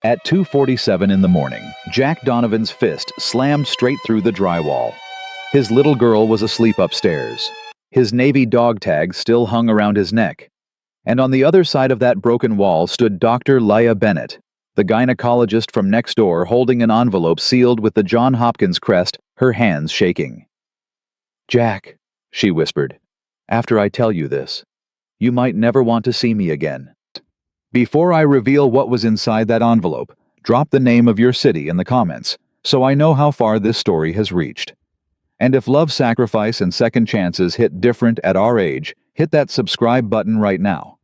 At 2:47 in the morning, Jack Donovan's fist slammed straight through the drywall. His little girl was asleep upstairs. His Navy dog tag still hung around his neck. And on the other side of that broken wall stood Dr. Leah Bennett, the gynecologist from next door, holding an envelope sealed with the Johns Hopkins crest, her hands shaking. "Jack," she whispered, "after I tell you this, you might never want to see me again. Before I reveal what was inside that envelope, drop the name of your city in the comments, so I know how far this story has reached. And if love, sacrifice, and second chances hit different at our age, hit that subscribe button right now.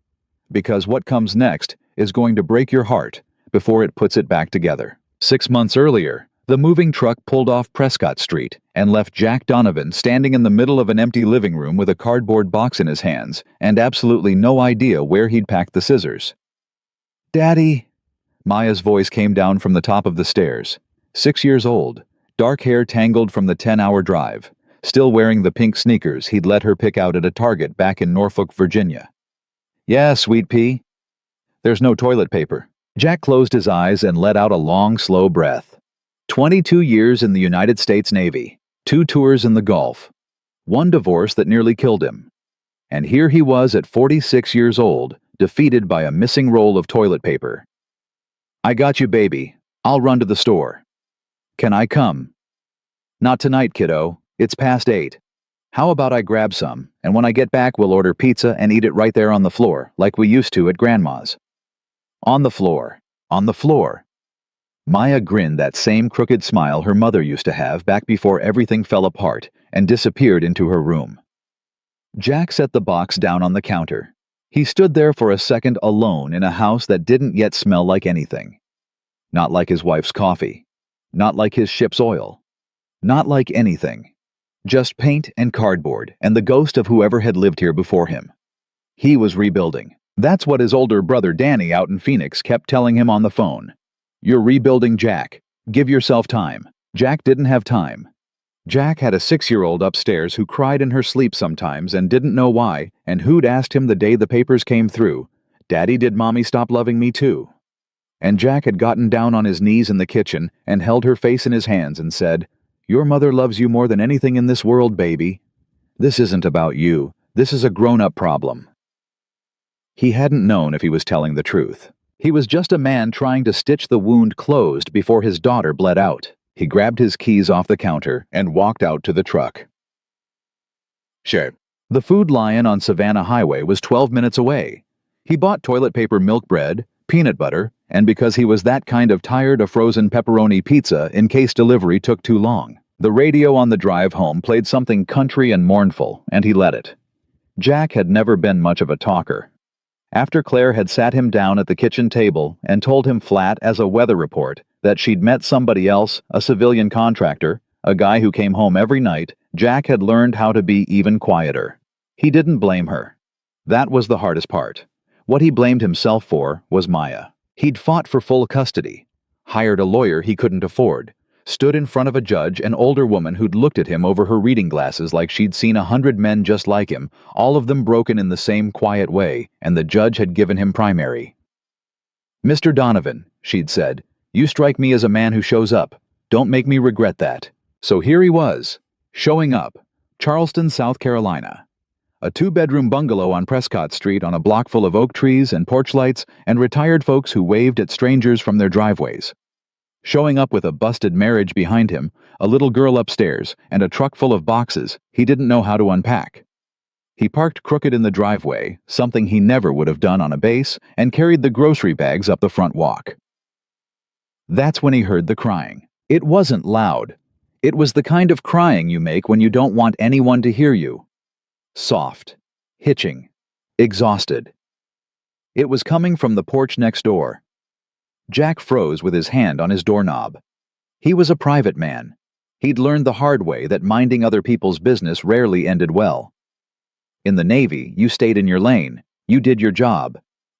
Because what comes next is going to break your heart before it puts it back together." 6 months earlier, the moving truck pulled off Prescott Street and left Jack Donovan standing in the middle of an empty living room with a cardboard box in his hands and absolutely no idea where he'd packed the scissors. "Daddy," Maya's voice came down from the top of the stairs. 6 years old, dark hair tangled from the 10-hour drive, still wearing the pink sneakers he'd let her pick out at a Target back in Norfolk, Virginia. "Yeah, sweet pea." "There's no toilet paper." Jack closed his eyes and let out a long, slow breath. 22 years in the United States Navy, 2 tours in the Gulf, 1 divorce that nearly killed him. And here he was at 46 years old, defeated by a missing roll of toilet paper. "I got you, baby. I'll run to the store." "Can I come?" "Not tonight, kiddo. It's past 8. How about I grab some, and when I get back we'll order pizza and eat it right there on the floor, like we used to at Grandma's." On the floor. On the floor. Maya grinned that same crooked smile her mother used to have back before everything fell apart and disappeared into her room. Jack set the box down on the counter. He stood there for a second alone in a house that didn't yet smell like anything. Not like his wife's coffee. Not like his ship's oil. Not like anything. Just paint and cardboard and the ghost of whoever had lived here before him. He was rebuilding. That's what his older brother Danny out in Phoenix kept telling him on the phone. "You're rebuilding, Jack. Give yourself time." Jack didn't have time. Jack had a 6-year-old upstairs who cried in her sleep sometimes and didn't know why, and who'd asked him the day the papers came through, "Daddy, did Mommy stop loving me too?" And Jack had gotten down on his knees in the kitchen and held her face in his hands and said, "Your mother loves you more than anything in this world, baby. This isn't about you. This is a grown-up problem." He hadn't known if he was telling the truth. He was just a man trying to stitch the wound closed before his daughter bled out. He grabbed his keys off the counter and walked out to the truck. Sure. The Food Lion on Savannah Highway was 12 minutes away. He bought toilet paper, milk bread, peanut butter, and because he was that kind of tired of frozen pepperoni pizza in case delivery took too long, the radio on the drive home played something country and mournful, and he let it. Jack had never been much of a talker. After Claire had sat him down at the kitchen table and told him flat as a weather report that she'd met somebody else, a civilian contractor, a guy who came home every night, Jack had learned how to be even quieter. He didn't blame her. That was the hardest part. What he blamed himself for was Maya. He'd fought for full custody, hired a lawyer he couldn't afford, stood in front of a judge, an older woman who'd looked at him over her reading glasses like she'd seen 100 men just like him, all of them broken in the same quiet way, and the judge had given him primary. "Mr. Donovan," she'd said, "you strike me as a man who shows up. Don't make me regret that." So here he was, showing up, Charleston, South Carolina. A 2-bedroom bungalow on Prescott Street on a block full of oak trees and porch lights and retired folks who waved at strangers from their driveways. Showing up with a busted marriage behind him, a little girl upstairs, and a truck full of boxes he didn't know how to unpack. He parked crooked in the driveway, something he never would have done on a base, and carried the grocery bags up the front walk. That's when he heard the crying. It wasn't loud. It was the kind of crying you make when you don't want anyone to hear you. Soft, hitching, exhausted. It was coming from the porch next door. Jack froze with his hand on his doorknob. He was a private man. He'd learned the hard way that minding other people's business rarely ended well. In the Navy, you stayed in your lane. You did your job.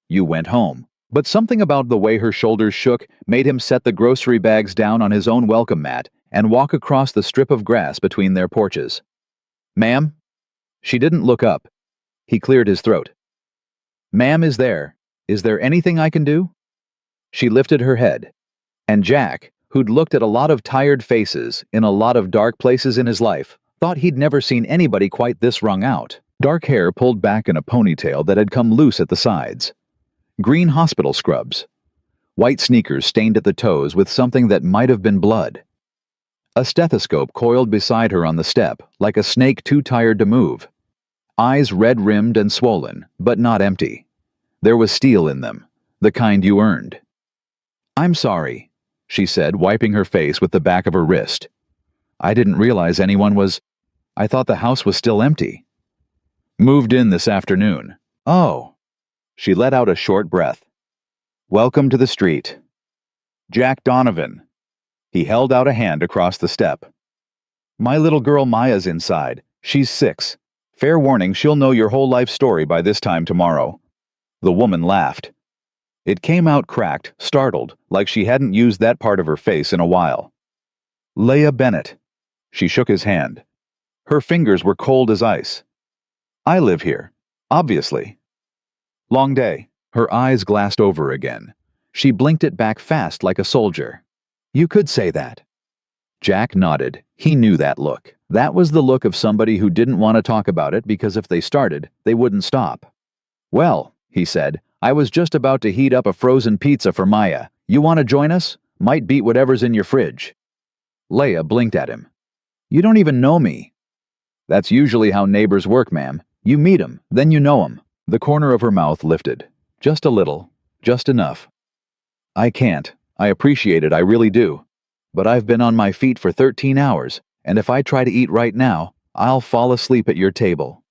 You went home. But something about the way her shoulders shook made him set the grocery bags down on his own welcome mat and walk across the strip of grass between their porches. "Ma'am?" She didn't look up. He cleared his throat. "Ma'am, is there anything I can do?" She lifted her head, and Jack, who'd looked at a lot of tired faces in a lot of dark places in his life, thought he'd never seen anybody quite this wrung out. Dark hair pulled back in a ponytail that had come loose at the sides. Green hospital scrubs. White sneakers stained at the toes with something that might have been blood. A stethoscope coiled beside her on the step, like a snake too tired to move. Eyes red-rimmed and swollen, but not empty. There was steel in them, the kind you earned. "I'm sorry," she said, wiping her face with the back of her wrist. "I didn't realize anyone was... I thought the house was still empty." "Moved in this afternoon." "Oh." She let out a short breath. "Welcome to the street. Jack Donovan." He held out a hand across the step. "My little girl Maya's inside. She's 6. Fair warning, she'll know your whole life story by this time tomorrow." The woman laughed. It came out cracked, startled, like she hadn't used that part of her face in a while. "Leah Bennett." She shook his hand. Her fingers were cold as ice. "I live here, obviously." "Long day." Her eyes glassed over again. She blinked it back fast like a soldier. "You could say that." Jack nodded. He knew that look. That was the look of somebody who didn't want to talk about it because if they started, they wouldn't stop. "Well," he said, "I was just about to heat up a frozen pizza for Maya. You want to join us? Might beat whatever's in your fridge." Leah blinked at him. "You don't even know me." "That's usually how neighbors work, ma'am. You meet 'em, then you know 'em." The corner of her mouth lifted. Just a little. Just enough. "I can't. I appreciate it, I really do. But I've been on my feet for 13 hours, and if I try to eat right now, I'll fall asleep at your table."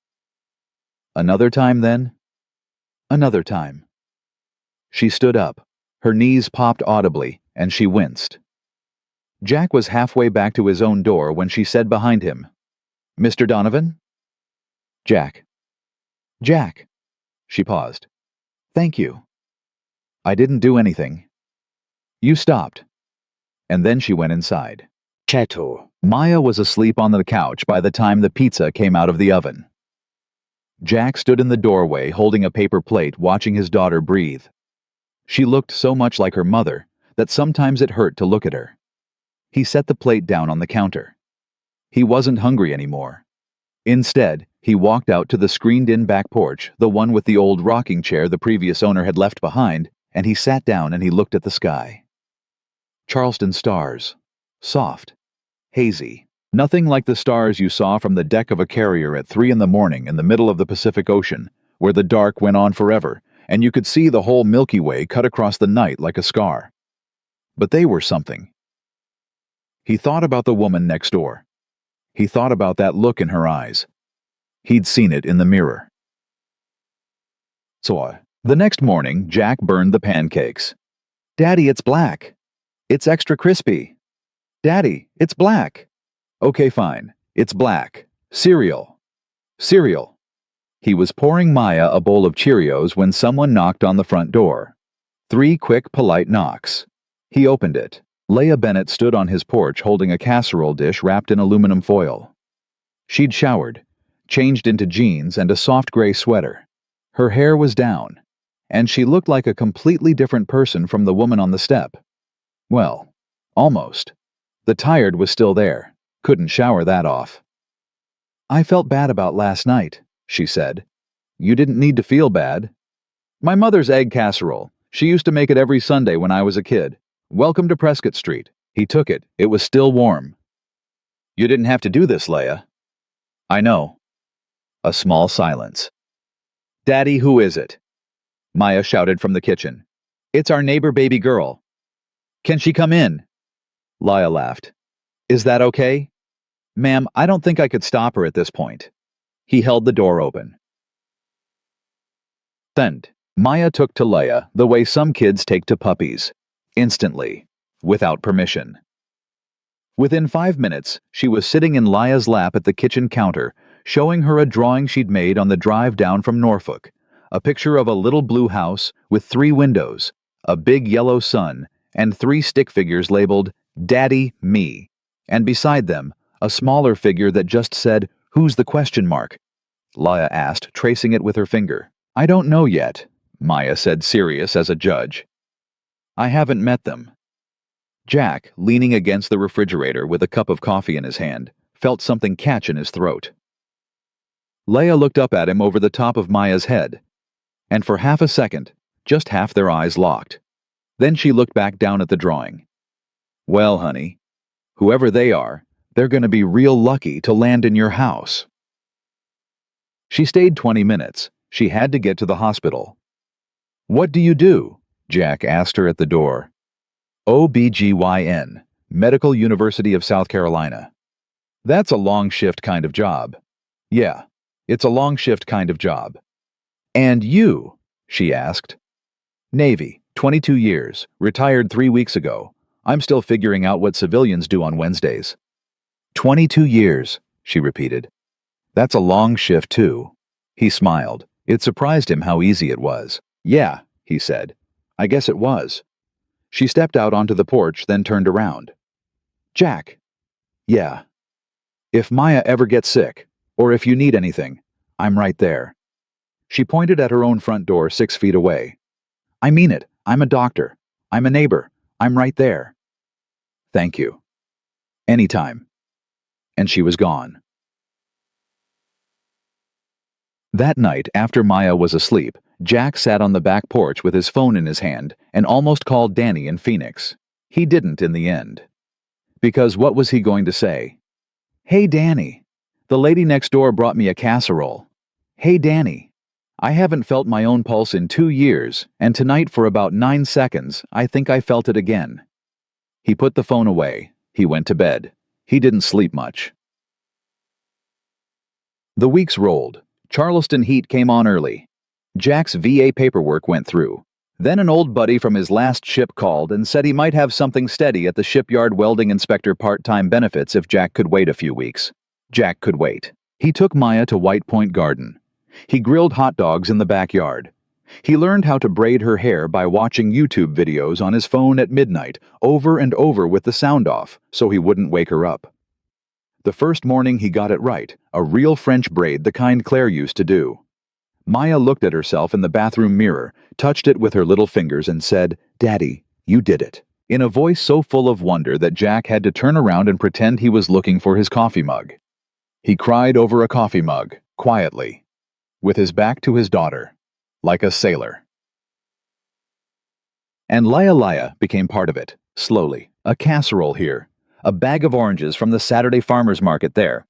"Another time, then?" "Another time." She stood up. Her knees popped audibly, and she winced. Jack was halfway back to his own door when she said behind him, "Mr. Donovan?" "Jack." "Jack." She paused. "Thank you." "I didn't do anything." "You stopped." And then she went inside. Chateau. Maya was asleep on the couch by the time the pizza came out of the oven. Jack stood in the doorway holding a paper plate, watching his daughter breathe. She looked so much like her mother that sometimes it hurt to look at her. He set the plate down on the counter. He wasn't hungry anymore. Instead, he walked out to the screened-in back porch, the one with the old rocking chair the previous owner had left behind, and he sat down and he looked at the sky. Charleston stars. Soft. Hazy. Nothing like the stars you saw from the deck of a carrier at 3 a.m. in the middle of the Pacific Ocean, where the dark went on forever, and you could see the whole Milky Way cut across the night like a scar. But they were something. He thought about the woman next door. He thought about that look in her eyes. He'd seen it in the mirror. So, the next morning, Jack burned the pancakes. "Daddy, it's black. It's extra crispy. Daddy, it's black." "Okay, fine. It's black. Cereal. Cereal." He was pouring Maya a bowl of Cheerios when someone knocked on the front door. 3 quick, polite knocks. He opened it. Leah Bennett stood on his porch holding a casserole dish wrapped in aluminum foil. She'd showered, changed into jeans and a soft gray sweater. Her hair was down, and she looked like a completely different person from the woman on the step. Well, almost. The tired was still there. Couldn't shower that off. "I felt bad about last night," she said. "You didn't need to feel bad." "My mother's egg casserole. She used to make it every Sunday when I was a kid. Welcome to Prescott Street." He took it. It was still warm. "You didn't have to do this, Leah." "I know." A small silence. "Daddy, who is it?" Maya shouted from the kitchen. "It's our neighbor baby girl." "Can she come in?" Leah laughed. "Is that okay?" "Ma'am, I don't think I could stop her at this point." He held the door open. Then, Maya took to Leah the way some kids take to puppies. Instantly. Without permission. Within 5 minutes, she was sitting in Leah's lap at the kitchen counter, showing her a drawing she'd made on the drive down from Norfolk. A picture of a little blue house with 3 windows, a big yellow sun, and 3 stick figures labeled, "Daddy, Me." And beside them, a smaller figure that just said, "Who's the question mark?" Leah asked, tracing it with her finger. "I don't know yet," Maya said, serious as a judge. I haven't met them. Jack, leaning against the refrigerator with a cup of coffee in his hand, felt something catch in his throat. Leia looked up at him over the top of Maya's head, and for half a second, just half their eyes locked. Then she looked back down at the drawing. Well, honey, whoever they are, they're going to be real lucky to land in your house. She stayed 20 minutes. She had to get to the hospital. What do you do? Jack asked her at the door. OBGYN, Medical University of South Carolina. That's a long shift kind of job. Yeah, it's a long shift kind of job. And you? She asked. Navy, 22 years, retired 3 weeks ago. I'm still figuring out what civilians do on Wednesdays. 22 years, she repeated. That's a long shift, too. He smiled. It surprised him how easy it was. Yeah, he said. I guess it was. She stepped out onto the porch, then turned around. Jack. Yeah. If Maya ever gets sick, or if you need anything, I'm right there. She pointed at her own front door 6 feet away. I mean it. I'm a doctor. I'm a neighbor. I'm right there. Thank you. Anytime. And she was gone. That night, after Maya was asleep, Jack sat on the back porch with his phone in his hand and almost called Danny in Phoenix. He didn't in the end. Because what was he going to say? Hey, Danny. The lady next door brought me a casserole. Hey, Danny. I haven't felt my own pulse in 2 years, and tonight for about 9 seconds, I think I felt it again. He put the phone away. He went to bed. He didn't sleep much. The weeks rolled. Charleston heat came on early. Jack's VA paperwork went through. Then an old buddy from his last ship called and said he might have something steady at the shipyard welding inspector part-time benefits if Jack could wait a few weeks. Jack could wait. He took Maya to White Point Garden. He grilled hot dogs in the backyard. He learned how to braid her hair by watching YouTube videos on his phone at midnight, over and over with the sound off, so he wouldn't wake her up. The first morning he got it right, a real French braid, the kind Claire used to do. Maya looked at herself in the bathroom mirror, touched it with her little fingers and said, Daddy, you did it, in a voice so full of wonder that Jack had to turn around and pretend he was looking for his coffee mug. He cried over a coffee mug, quietly, with his back to his daughter, like a sailor. And Laya became part of it, slowly, a casserole here, a bag of oranges from the Saturday farmer's market there.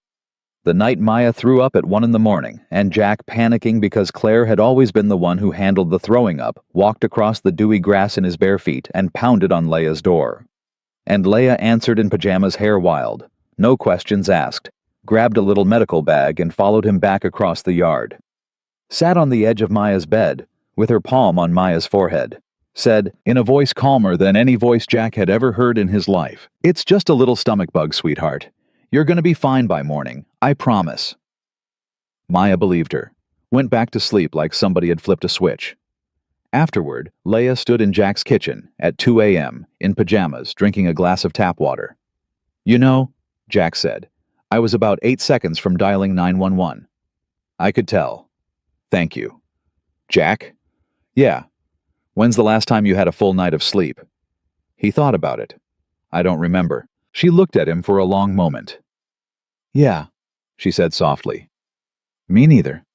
The night Maya threw up at 1 a.m, and Jack, panicking because Claire had always been the one who handled the throwing up, walked across the dewy grass in his bare feet and pounded on Leia's door. And Leia answered in pajamas, hair wild, no questions asked, grabbed a little medical bag and followed him back across the yard. Sat on the edge of Maya's bed, with her palm on Maya's forehead. Said, in a voice calmer than any voice Jack had ever heard in his life, It's just a little stomach bug, sweetheart. You're going to be fine by morning, I promise. Maya believed her, went back to sleep like somebody had flipped a switch. Afterward, Leia stood in Jack's kitchen at 2 a.m. in pajamas, drinking a glass of tap water. You know, Jack said, I was about 8 seconds from dialing 911. I could tell. Thank you. Jack? Yeah. When's the last time you had a full night of sleep? He thought about it. I don't remember. She looked at him for a long moment. Yeah, she said softly. Me neither.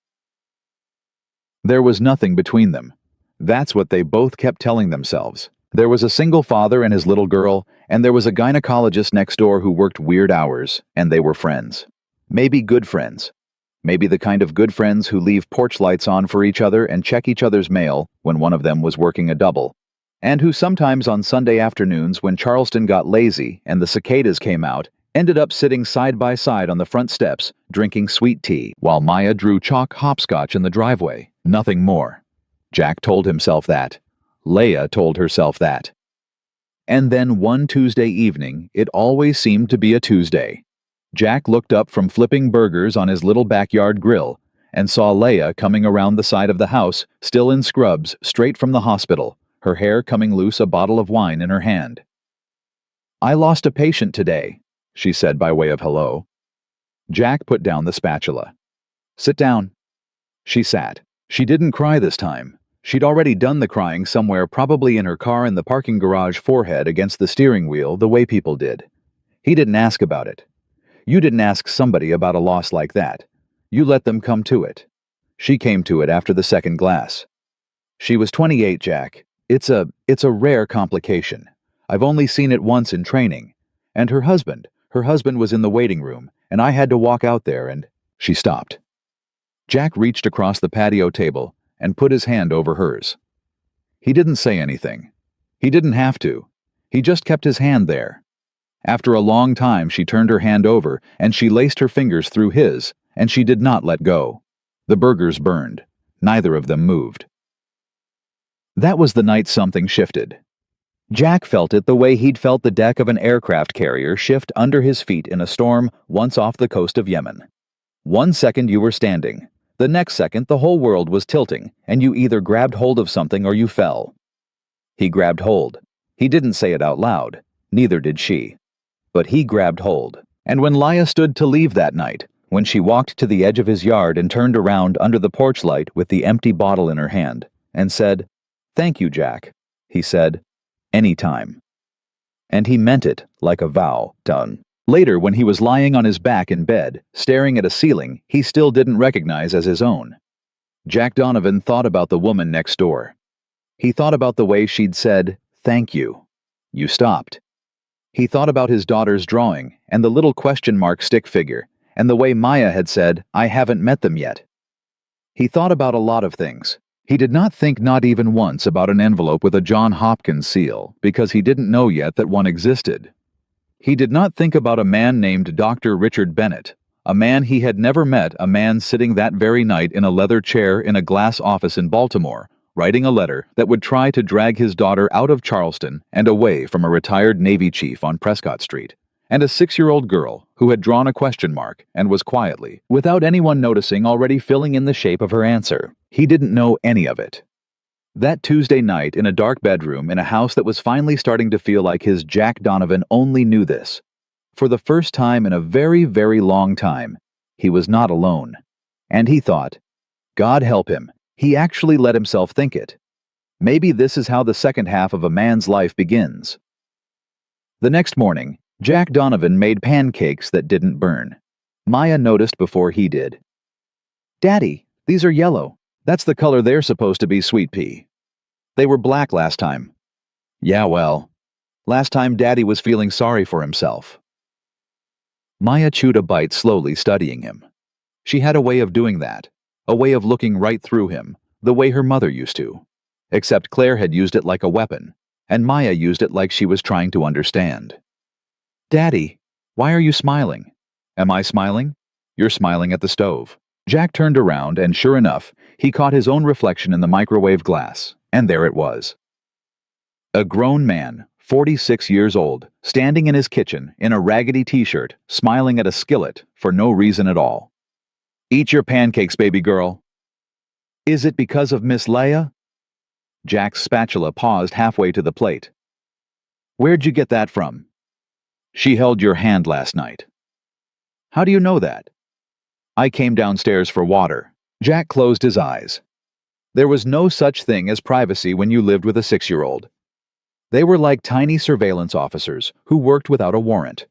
There was nothing between them. That's what they both kept telling themselves. There was a single father and his little girl, and there was a gynecologist next door who worked weird hours, and they were friends. Maybe good friends. Maybe the kind of good friends who leave porch lights on for each other and check each other's mail when one of them was working a double, and who sometimes on Sunday afternoons when Charleston got lazy and the cicadas came out, ended up sitting side by side on the front steps, drinking sweet tea, while Maya drew chalk hopscotch in the driveway. Nothing more. Jack told himself that. Leia told herself that. And then one Tuesday evening, it always seemed to be a Tuesday. Jack looked up from flipping burgers on his little backyard grill and saw Leia coming around the side of the house, still in scrubs, straight from the hospital, her hair coming loose, a bottle of wine in her hand. I lost a patient today, she said by way of hello. Jack put down the spatula. Sit down. She sat. She didn't cry this time. She'd already done the crying somewhere, probably in her car in the parking garage, forehead against the steering wheel, the way people did. He didn't ask about it. You didn't ask somebody about a loss like that. You let them come to it. She came to it after the second glass. She was 28, Jack. It's a rare complication. I've only seen it once in training. And her husband was in the waiting room, and I had to walk out there and... She stopped. Jack reached across the patio table and put his hand over hers. He didn't say anything. He didn't have to. He just kept his hand there. After a long time, she turned her hand over and she laced her fingers through his, and she did not let go. The burgers burned. Neither of them moved. That was the night something shifted. Jack felt it the way he'd felt the deck of an aircraft carrier shift under his feet in a storm once off the coast of Yemen. 1 second you were standing. The next second the whole world was tilting, and you either grabbed hold of something or you fell. He grabbed hold. He didn't say it out loud. Neither did she. But he grabbed hold. And when Leah stood to leave that night, when she walked to the edge of his yard and turned around under the porch light with the empty bottle in her hand, and said, "Thank you, Jack," he said, "Anytime." And he meant it like a vow done. Later, when he was lying on his back in bed, staring at a ceiling he still didn't recognize as his own, Jack Donovan thought about the woman next door. He thought about the way she'd said, "Thank you. You stopped." He thought about his daughter's drawing and the little question mark stick figure, and the way Maya had said, "I haven't met them yet." He thought about a lot of things. He did not think, not even once, about an envelope with a John Hopkins seal, because he didn't know yet that one existed. He did not think about a man named Dr. Richard Bennett, a man he had never met, a man sitting that very night in a leather chair in a glass office in Baltimore, writing a letter that would try to drag his daughter out of Charleston and away from a retired Navy chief on Prescott Street, and a 6-year-old girl who had drawn a question mark and was quietly, without anyone noticing, already filling in the shape of her answer. He didn't know any of it. That Tuesday night in a dark bedroom in a house that was finally starting to feel like his, Jack Donovan only knew this. For the first time in a very, very long time, he was not alone. And he thought, God help him, he actually let himself think it. Maybe this is how the second half of a man's life begins. The next morning, Jack Donovan made pancakes that didn't burn. Maya noticed before he did. "Daddy, these are yellow. That's the color they're supposed to be, sweet pea. They were black last time." "Yeah, well, last time Daddy was feeling sorry for himself." Maya chewed a bite, slowly studying him. She had a way of doing that, a way of looking right through him, the way her mother used to. Except Claire had used it like a weapon, and Maya used it like she was trying to understand. "Daddy, why are you smiling?" "Am I smiling?" "You're smiling at the stove." Jack turned around, and sure enough, he caught his own reflection in the microwave glass, and there it was. A grown man, 46 years old, standing in his kitchen in a raggedy t-shirt, smiling at a skillet for no reason at all. "Eat your pancakes, baby girl." "Is it because of Miss Leia?" Jack's spatula paused halfway to the plate. "Where'd you get that from?" "She held your hand last night." "How do you know that?" "I came downstairs for water." Jack closed his eyes. There was no such thing as privacy when you lived with a 6-year-old. They were like tiny surveillance officers who worked without a warrant.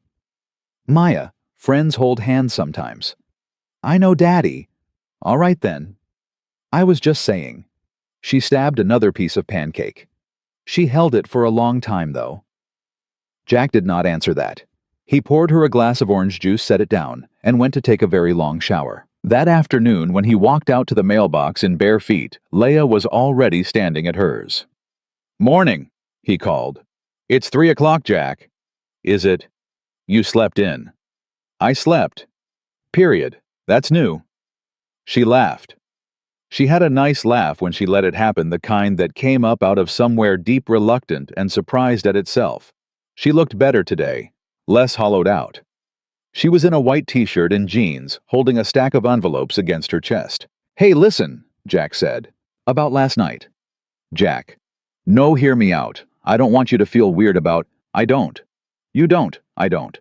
"Maya, friends hold hands sometimes." "I know, Daddy." "All right then. I was just saying." She stabbed another piece of pancake. "She held it for a long time, though." Jack did not answer that. He poured her a glass of orange juice, set it down, and went to take a very long shower. That afternoon, when he walked out to the mailbox in bare feet, Leia was already standing at hers. "Morning," he called. "It's 3 o'clock, Jack." "Is it?" "You slept in." "I slept. Period. That's new." She laughed. She had a nice laugh when she let it happen, the kind that came up out of somewhere deep, reluctant and surprised at itself. She looked better today, less hollowed out. She was in a white t-shirt and jeans, holding a stack of envelopes against her chest. "Hey, listen," Jack said. "About last night." "Jack. No, hear me out. I don't want you to feel weird about..." "I don't." "You don't. I don't."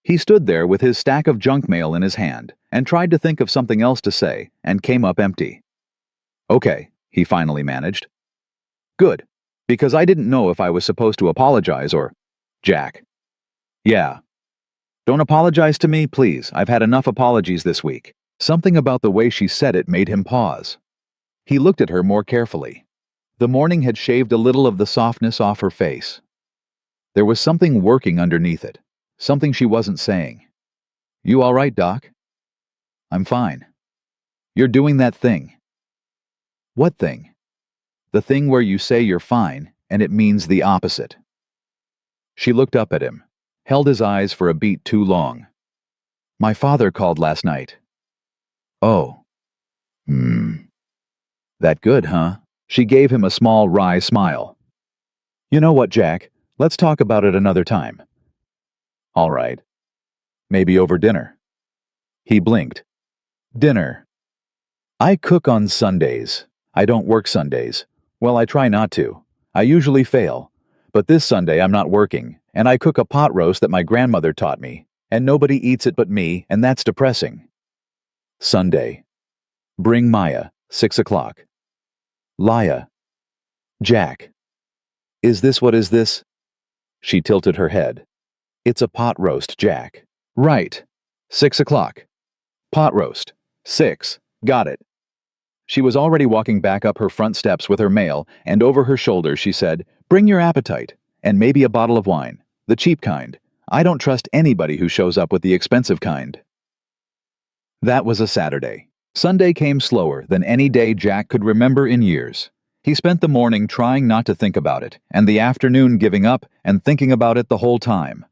He stood there with his stack of junk mail in his hand, and tried to think of something else to say, and came up empty. "Okay, he finally managed. Good, because I didn't know if I was supposed to apologize or... Jack. Yeah. Don't apologize to me, please. I've had enough apologies this week. Something about the way she said it made him pause. He looked at her more carefully. The morning had shaved a little of the softness off her face. There was something working underneath it, something she wasn't saying. You all right, Doc? I'm fine. You're doing that thing. What thing? The thing where you say you're fine, and it means the opposite. She looked up at him, held his eyes for a beat too long. My father called last night. Oh. That good, huh? She gave him a small, wry smile. You know what, Jack? Let's talk about it another time. All right. Maybe over dinner. He blinked. Dinner. I cook on Sundays. I don't work Sundays. Well, I try not to. I usually fail. But this Sunday I'm not working, and I cook a pot roast that my grandmother taught me, and nobody eats it but me, and that's depressing. Sunday. Bring Maya, 6 o'clock. Laya. Jack. Is this what is this? She tilted her head. It's a pot roast, Jack. Right. 6 o'clock. Pot roast. 6. Got it. She was already walking back up her front steps with her mail, and over her shoulder she said, Bring your appetite, and maybe a bottle of wine. The cheap kind. I don't trust anybody who shows up with the expensive kind. That was a Saturday. Sunday came slower than any day Jack could remember in years. He spent the morning trying not to think about it, and the afternoon giving up and thinking about it the whole time.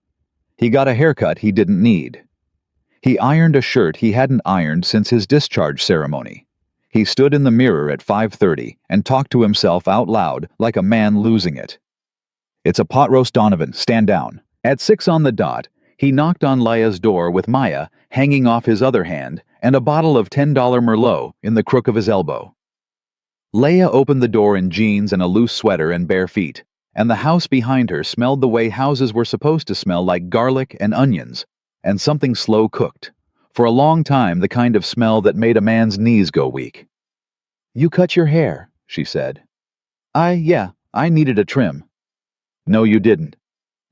He got a haircut he didn't need. He ironed a shirt he hadn't ironed since his discharge ceremony. He stood in the mirror at 5:30 and talked to himself out loud like a man losing it. It's a pot roast, Donovan. Stand down. At 6 on the dot, he knocked on Laya's door with Maya hanging off his other hand and a bottle of $10 Merlot in the crook of his elbow. Laya opened the door in jeans and a loose sweater and bare feet, and the house behind her smelled the way houses were supposed to smell, like garlic and onions, and something slow cooked. For a long time, the kind of smell that made a man's knees go weak. You cut your hair, she said. Yeah, I needed a trim. No, you didn't.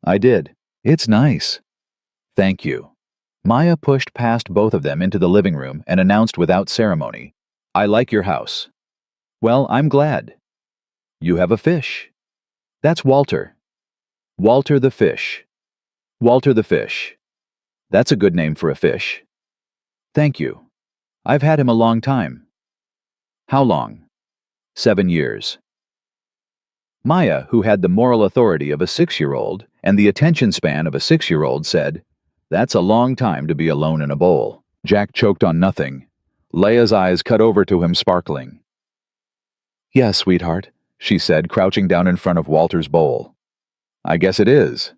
I did. It's nice. Thank you. Maya pushed past both of them into the living room and announced without ceremony, I like your house. Well, I'm glad. You have a fish. That's Walter. Walter the fish. Walter the fish. That's a good name for a fish. Thank you. I've had him a long time. How long? 7 years. Maya, who had the moral authority of a 6-year-old and the attention span of a 6-year-old, said, That's a long time to be alone in a bowl. Jack choked on nothing. Laya's eyes cut over to him, sparkling. Yes, sweetheart, she said, crouching down in front of Walter's bowl. I guess it is.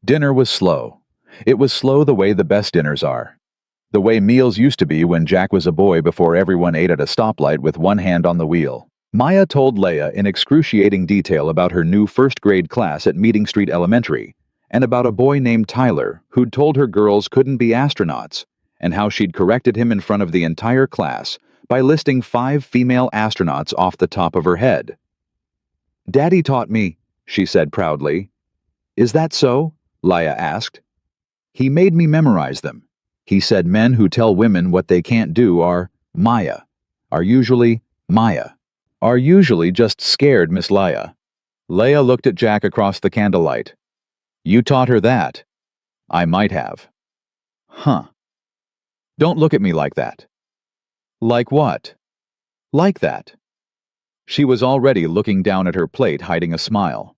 Dinner was slow. It was slow the way the best dinners are. The way meals used to be when Jack was a boy before everyone ate at a stoplight with one hand on the wheel. Maya told Laya in excruciating detail about her new first-grade class at Meeting Street Elementary, and about a boy named Tyler who'd told her girls couldn't be astronauts, and how she'd corrected him in front of the entire class by listing 5 female astronauts off the top of her head. Daddy taught me, she said proudly. Is that so? Laya asked. He made me memorize them. He said men who tell women what they can't do are usually just scared, Miss Laya. Laya looked at Jack across the candlelight. You taught her that? I might have. Huh. Don't look at me like that. Like what? Like that. She was already looking down at her plate, hiding a smile.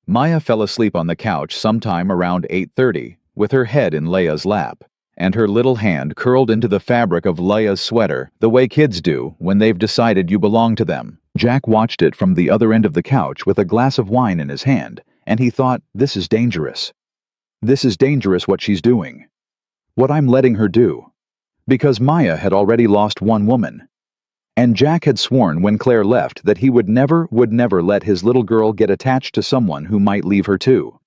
Maya fell asleep on the couch sometime around 8:30, with her head in Laya's lap, and her little hand curled into the fabric of Laya's sweater the way kids do when they've decided you belong to them. Jack watched it from the other end of the couch with a glass of wine in his hand, and he thought, this is dangerous. This is dangerous what she's doing. What I'm letting her do. Because Maya had already lost one woman. And Jack had sworn when Claire left that he would never let his little girl get attached to someone who might leave her too.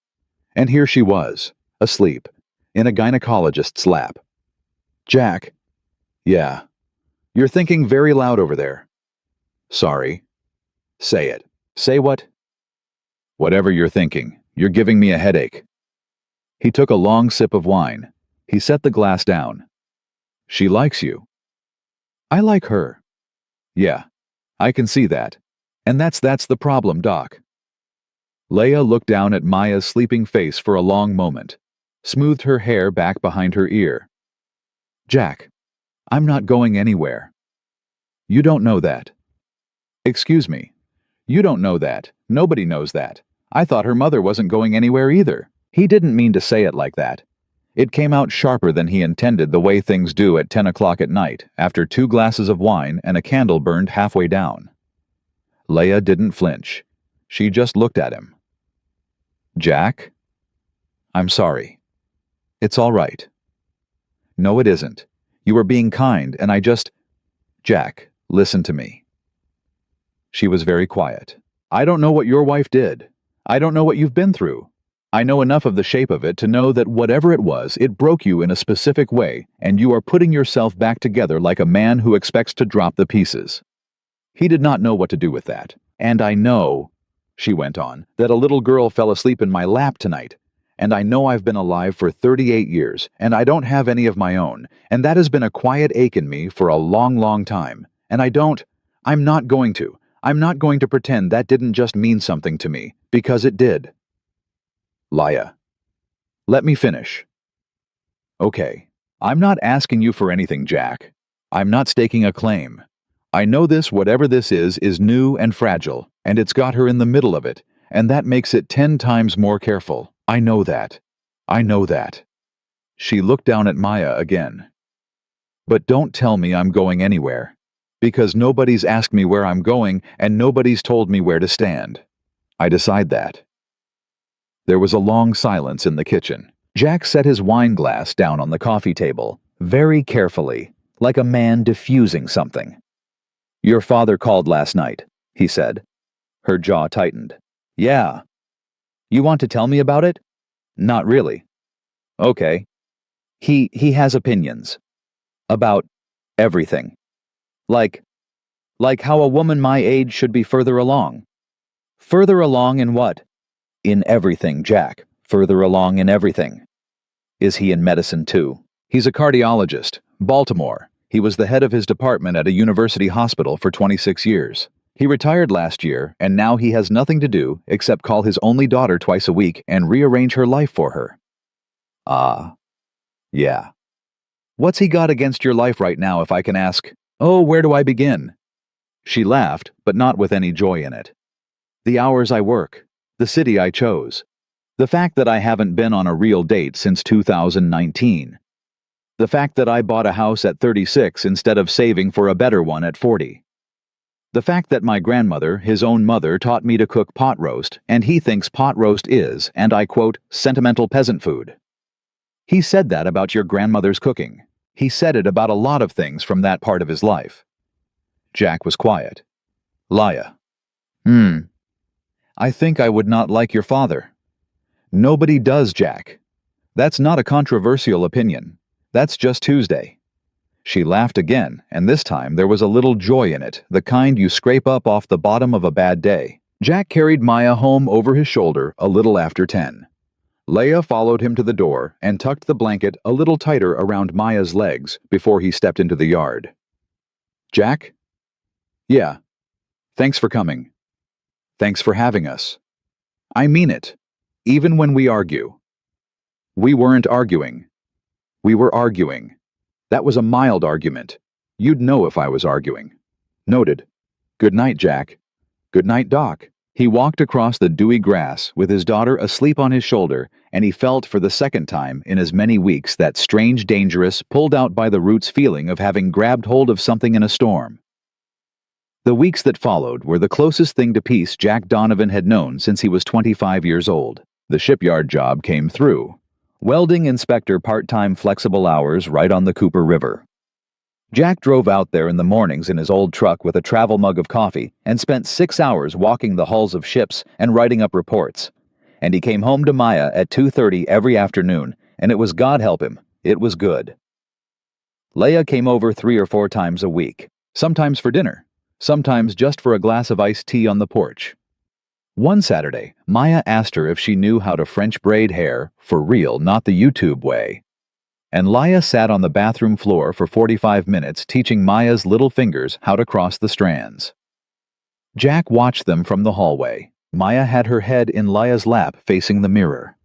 And here she was, asleep, in a gynecologist's lap. Jack. Yeah. You're thinking very loud over there. Sorry. Say it. Say what? Whatever you're thinking. You're giving me a headache. He took a long sip of wine. He set the glass down. She likes you. I like her. Yeah, I can see that. And that's the problem, Doc. Leah looked down at Maya's sleeping face for a long moment, smoothed her hair back behind her ear. Jack, I'm not going anywhere. You don't know that. Excuse me. You don't know that. Nobody knows that. I thought her mother wasn't going anywhere either. He didn't mean to say it like that. It came out sharper than he intended, the way things do at 10 o'clock at night, after 2 glasses of wine and a candle burned halfway down. Leah didn't flinch. She just looked at him. Jack? I'm sorry. It's all right. No, it isn't. You were being kind, and I just... Jack, listen to me. She was very quiet. I don't know what your wife did. I don't know what you've been through. I know enough of the shape of it to know that whatever it was, it broke you in a specific way, and you are putting yourself back together like a man who expects to drop the pieces. He did not know what to do with that. And I know, she went on, that a little girl fell asleep in my lap tonight. And I know I've been alive for 38 years, and I don't have any of my own, and that has been a quiet ache in me for a long, long time. And I'm not going to pretend that didn't just mean something to me, because it did. Leah. Let me finish. Okay. I'm not asking you for anything, Jack. I'm not staking a claim. I know this, whatever this is new and fragile, and it's got her in the middle of it, and that makes it 10 times more careful. I know that. I know that. She looked down at Maya again. But don't tell me I'm going anywhere, because nobody's asked me where I'm going, and nobody's told me where to stand. I decide that. There was a long silence in the kitchen. Jack set his wine glass down on the coffee table, very carefully, like a man diffusing something. Your father called last night, he said. Her jaw tightened. Yeah. You want to tell me about it? Not really. Okay. He has opinions. About everything. Like how a woman my age should be further along. Further along in what? In everything, Jack. Further along in everything. Is he in medicine too? He's a cardiologist. Baltimore. He was the head of his department at a university hospital for 26 years. He retired last year, and now he has nothing to do except call his only daughter twice a week and rearrange her life for her. Ah. Yeah. What's he got against your life right now, if I can ask? Oh, where do I begin? She laughed, but not with any joy in it. The hours I work. The city I chose. The fact that I haven't been on a real date since 2019. The fact that I bought a house at 36 instead of saving for a better one at 40. The fact that my grandmother, his own mother, taught me to cook pot roast, and he thinks pot roast is, and I quote, sentimental peasant food. He said that about your grandmother's cooking. He said it about a lot of things from that part of his life. Jack was quiet. Leah. I think I would not like your father. Nobody does, Jack. That's not a controversial opinion. That's just Tuesday. She laughed again, and this time there was a little joy in it, the kind you scrape up off the bottom of a bad day. Jack carried Maya home over his shoulder a little after 10. Leah followed him to the door and tucked the blanket a little tighter around Maya's legs before he stepped into the yard. Jack? Yeah. Thanks for coming. Thanks for having us. I mean it, even when we argue. We weren't arguing. We were arguing. That was a mild argument. You'd know if I was arguing. Noted. Good night, Jack. Good night, Doc. He walked across the dewy grass with his daughter asleep on his shoulder, and he felt for the second time in as many weeks that strange, dangerous, pulled out by the roots feeling of having grabbed hold of something in a storm. The weeks that followed were the closest thing to peace Jack Donovan had known since he was 25 years old. The shipyard job came through. Welding inspector part-time flexible hours right on the Cooper River. Jack drove out there in the mornings in his old truck with a travel mug of coffee and spent 6 hours walking the hulls of ships and writing up reports. And he came home to Maya at 2:30 every afternoon, and it was, God help him, it was good. Leah came over 3 or 4 times a week, sometimes for dinner. sometimes just for a glass of iced tea on the porch. One Saturday, Maya asked her if she knew how to French braid hair, for real, not the YouTube way. And Laya sat on the bathroom floor for 45 minutes teaching Maya's little fingers how to cross the strands. Jack watched them from the hallway. Maya had her head in Laya's lap facing the mirror.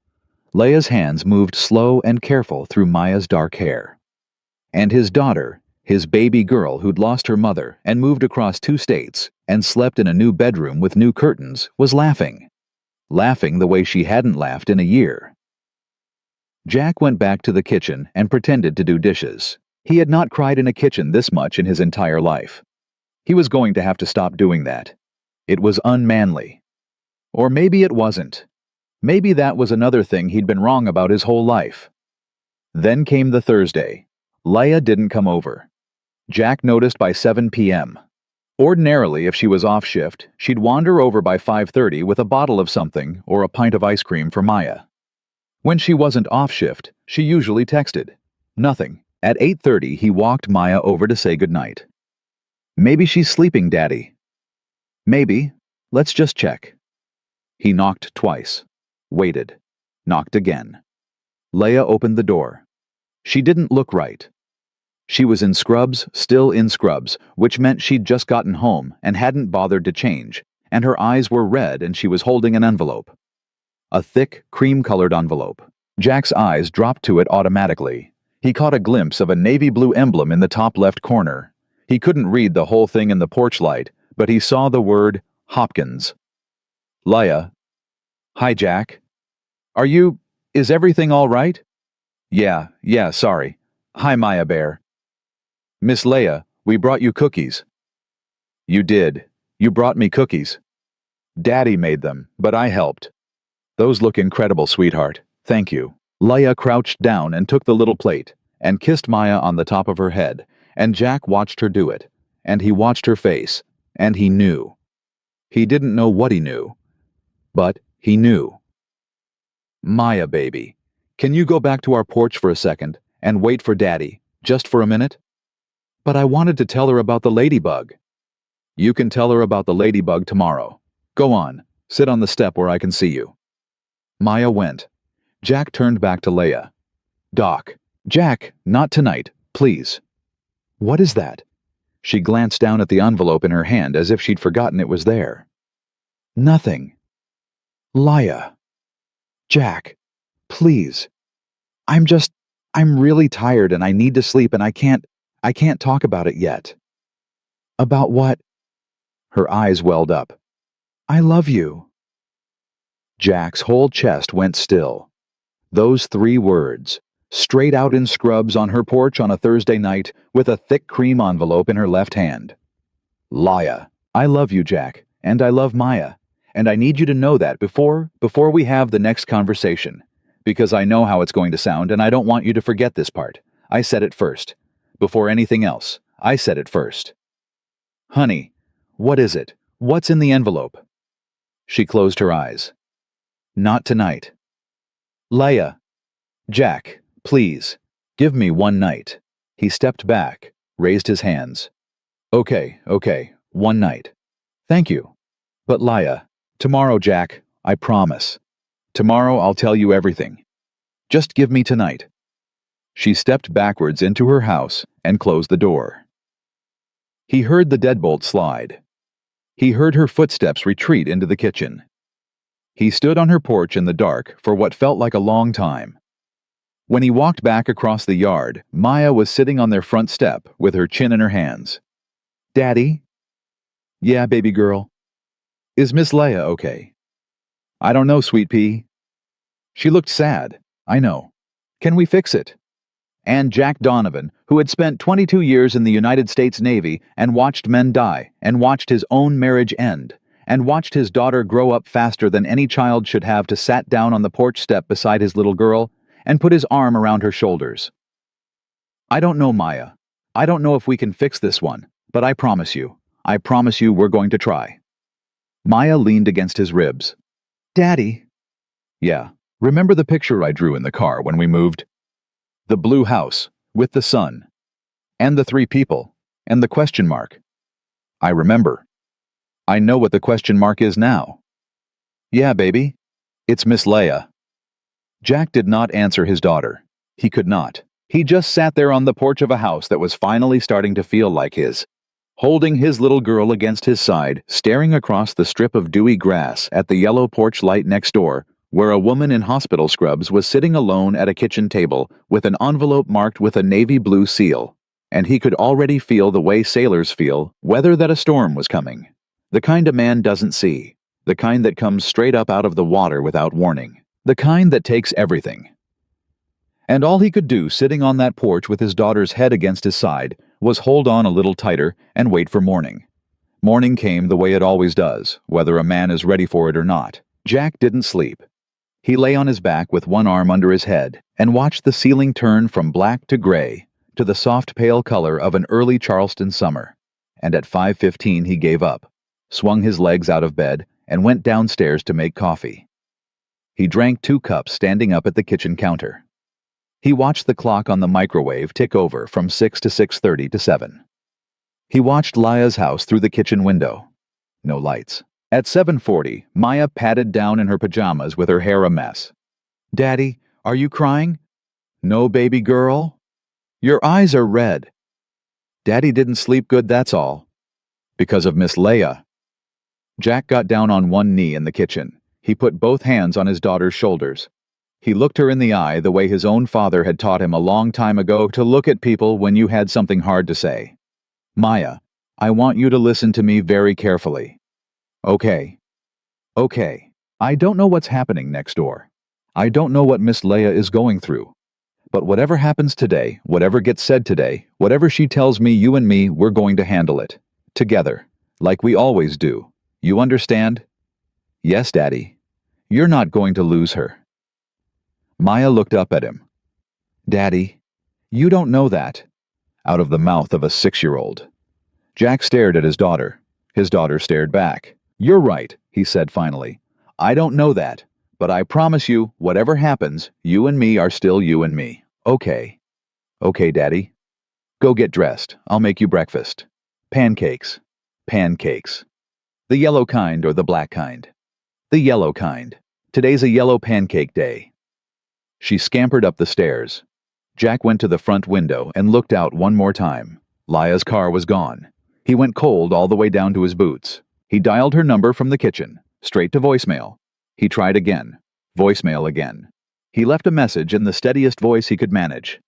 Laya's hands moved slow and careful through Maya's dark hair. And his daughter, his baby girl who'd lost her mother and moved across 2 states and slept in a new bedroom with new curtains, was laughing. Laughing the way she hadn't laughed in a year. Jack went back to the kitchen and pretended to do dishes. He had not cried in a kitchen this much in his entire life. He was going to have to stop doing that. It was unmanly. Or maybe it wasn't. Maybe that was another thing he'd been wrong about his whole life. Then came the Thursday. Laya didn't come over. Jack noticed by 7 p.m. Ordinarily, if she was off shift, she'd wander over by 5:30 with a bottle of something or a pint of ice cream for Maya. When she wasn't off shift, she usually texted. Nothing. At 8:30, he walked Maya over to say goodnight. Maybe she's sleeping, Daddy. Maybe. Let's just check. He knocked twice. Waited. Knocked again. Laya opened the door. She didn't look right. She was in scrubs, still in scrubs, which meant she'd just gotten home and hadn't bothered to change, and her eyes were red and she was holding an envelope. A thick, cream-colored envelope. Jack's eyes dropped to it automatically. He caught a glimpse of a navy blue emblem in the top left corner. He couldn't read the whole thing in the porch light, but he saw the word Hopkins. Laya. Hi, Jack. Is everything all right? Yeah, sorry. Hi, Maya Bear. Miss Leia, we brought you cookies. You did. You brought me cookies. Daddy made them, but I helped. Those look incredible, sweetheart. Thank you. Leia crouched down and took the little plate, and kissed Maya on the top of her head, and Jack watched her do it, and he watched her face, and he knew. He didn't know what he knew, but he knew. Maya, baby, can you go back to our porch for a second and wait for Daddy, just for a minute? But I wanted to tell her about the ladybug. You can tell her about the ladybug tomorrow. Go on, sit on the step where I can see you. Maya went. Jack turned back to Leia. Doc. Jack, not tonight, please. What is that? She glanced down at the envelope in her hand as if she'd forgotten it was there. Nothing. Leia. Jack, please. I'm really tired and I need to sleep and I can't talk about it yet. About what? Her eyes welled up. I love you. Jack's whole chest went still. Those 3 words, straight out in scrubs on her porch on a Thursday night with a thick cream envelope in her left hand. Laya, I love you, Jack, and I love Maya, and I need you to know that before we have the next conversation, because I know how it's going to sound and I don't want you to forget this part. I said it first. Before anything else, I said it first. Honey, what is it? What's in the envelope? She closed her eyes. Not tonight. Leia. Jack, please, give me one night. He stepped back, raised his hands. Okay, one night. Thank you. But Leia, tomorrow, Jack, I promise. Tomorrow I'll tell you everything. Just give me tonight. She stepped backwards into her house and closed the door. He heard the deadbolt slide. He heard her footsteps retreat into the kitchen. He stood on her porch in the dark for what felt like a long time. When he walked back across the yard, Maya was sitting on their front step with her chin in her hands. Daddy? Yeah, baby girl. Is Miss Leia okay? I don't know, sweet pea. She looked sad. I know. Can we fix it? And Jack Donovan, who had spent 22 years in the United States Navy and watched men die, and watched his own marriage end, and watched his daughter grow up faster than any child should have, to sat down on the porch step beside his little girl and put his arm around her shoulders. I don't know, Maya. I don't know if we can fix this one, but I promise you we're going to try. Maya leaned against his ribs. Daddy? Yeah, remember the picture I drew in the car when we moved? The blue house, with the sun, and the 3 people, and the question mark. I remember. I know what the question mark is now. Yeah, baby. It's Miss Leia. Jack did not answer his daughter. He could not. He just sat there on the porch of a house that was finally starting to feel like his, holding his little girl against his side, staring across the strip of dewy grass at the yellow porch light next door, where a woman in hospital scrubs was sitting alone at a kitchen table with an envelope marked with a navy blue seal. And he could already feel the way sailors feel, whether that a storm was coming. The kind a man doesn't see. The kind that comes straight up out of the water without warning. The kind that takes everything. And all he could do, sitting on that porch with his daughter's head against his side, was hold on a little tighter and wait for morning. Morning came the way it always does, whether a man is ready for it or not. Jack didn't sleep. He lay on his back with one arm under his head and watched the ceiling turn from black to gray to the soft pale color of an early Charleston summer. And at 5:15 he gave up, swung his legs out of bed, and went downstairs to make coffee. He drank 2 cups standing up at the kitchen counter. He watched the clock on the microwave tick over from 6 to 6:30 to 7. He watched Laya's house through the kitchen window. No lights. At 7:40, Maya patted down in her pajamas with her hair a mess. "Daddy, are you crying?" "No, baby girl." "Your eyes are red." "Daddy didn't sleep good, that's all." "Because of Miss Leia." Jack got down on one knee in the kitchen. He put both hands on his daughter's shoulders. He looked her in the eye the way his own father had taught him a long time ago to look at people when you had something hard to say. "Maya, I want you to listen to me very carefully." Okay. I don't know what's happening next door. I don't know what Miss Leia is going through. But whatever happens today, whatever gets said today, whatever she tells me, you and me, we're going to handle it. Together. Like we always do. You understand? Yes, Daddy. You're not going to lose her. Maya looked up at him. Daddy, you don't know that. Out of the mouth of a 6-year-old. Jack stared at his daughter. His daughter stared back. You're right, he said finally. I don't know that, but I promise you, whatever happens, you and me are still you and me. Okay. Okay, Daddy. Go get dressed. I'll make you breakfast. Pancakes. Pancakes. The yellow kind or the black kind? The yellow kind. Today's a yellow pancake day. She scampered up the stairs. Jack went to the front window and looked out one more time. Laya's car was gone. He went cold all the way down to his boots. He dialed her number from the kitchen, straight to voicemail. He tried again. Voicemail again. He left a message in the steadiest voice he could manage.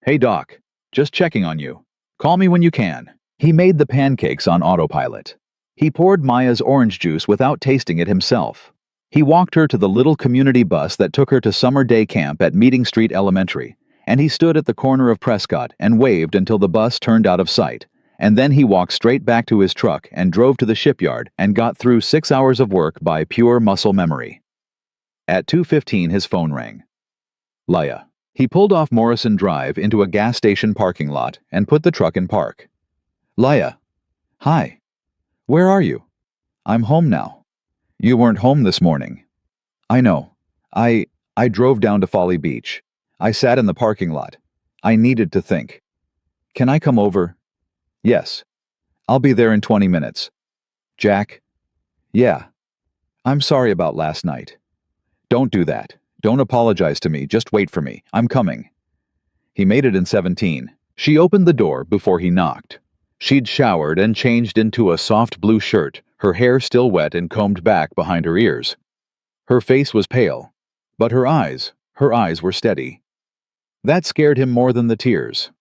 Hey, Doc. Just checking on you. Call me when you can. He made the pancakes on autopilot. He poured Maya's orange juice without tasting it himself. He walked her to the little community bus that took her to summer day camp at Meeting Street Elementary, and he stood at the corner of Prescott and waved until the bus turned out of sight, and then he walked straight back to his truck and drove to the shipyard and got through 6 hours of work by pure muscle memory. At 2:15 his phone rang. Leia. He pulled off Morrison Drive into a gas station parking lot and put the truck in park. Leia. Hi. Where are you? I'm home now. You weren't home this morning. I know. I drove down to Folly Beach. I sat in the parking lot. I needed to think. Can I come over? Yes. I'll be there in 20 minutes. Jack? Yeah. I'm sorry about last night. Don't do that. Don't apologize to me. Just wait for me. I'm coming. He made it in 17. She opened the door before he knocked. She'd showered and changed into a soft blue shirt, her hair still wet and combed back behind her ears. Her face was pale, but her eyes were steady. That scared him more than the tears.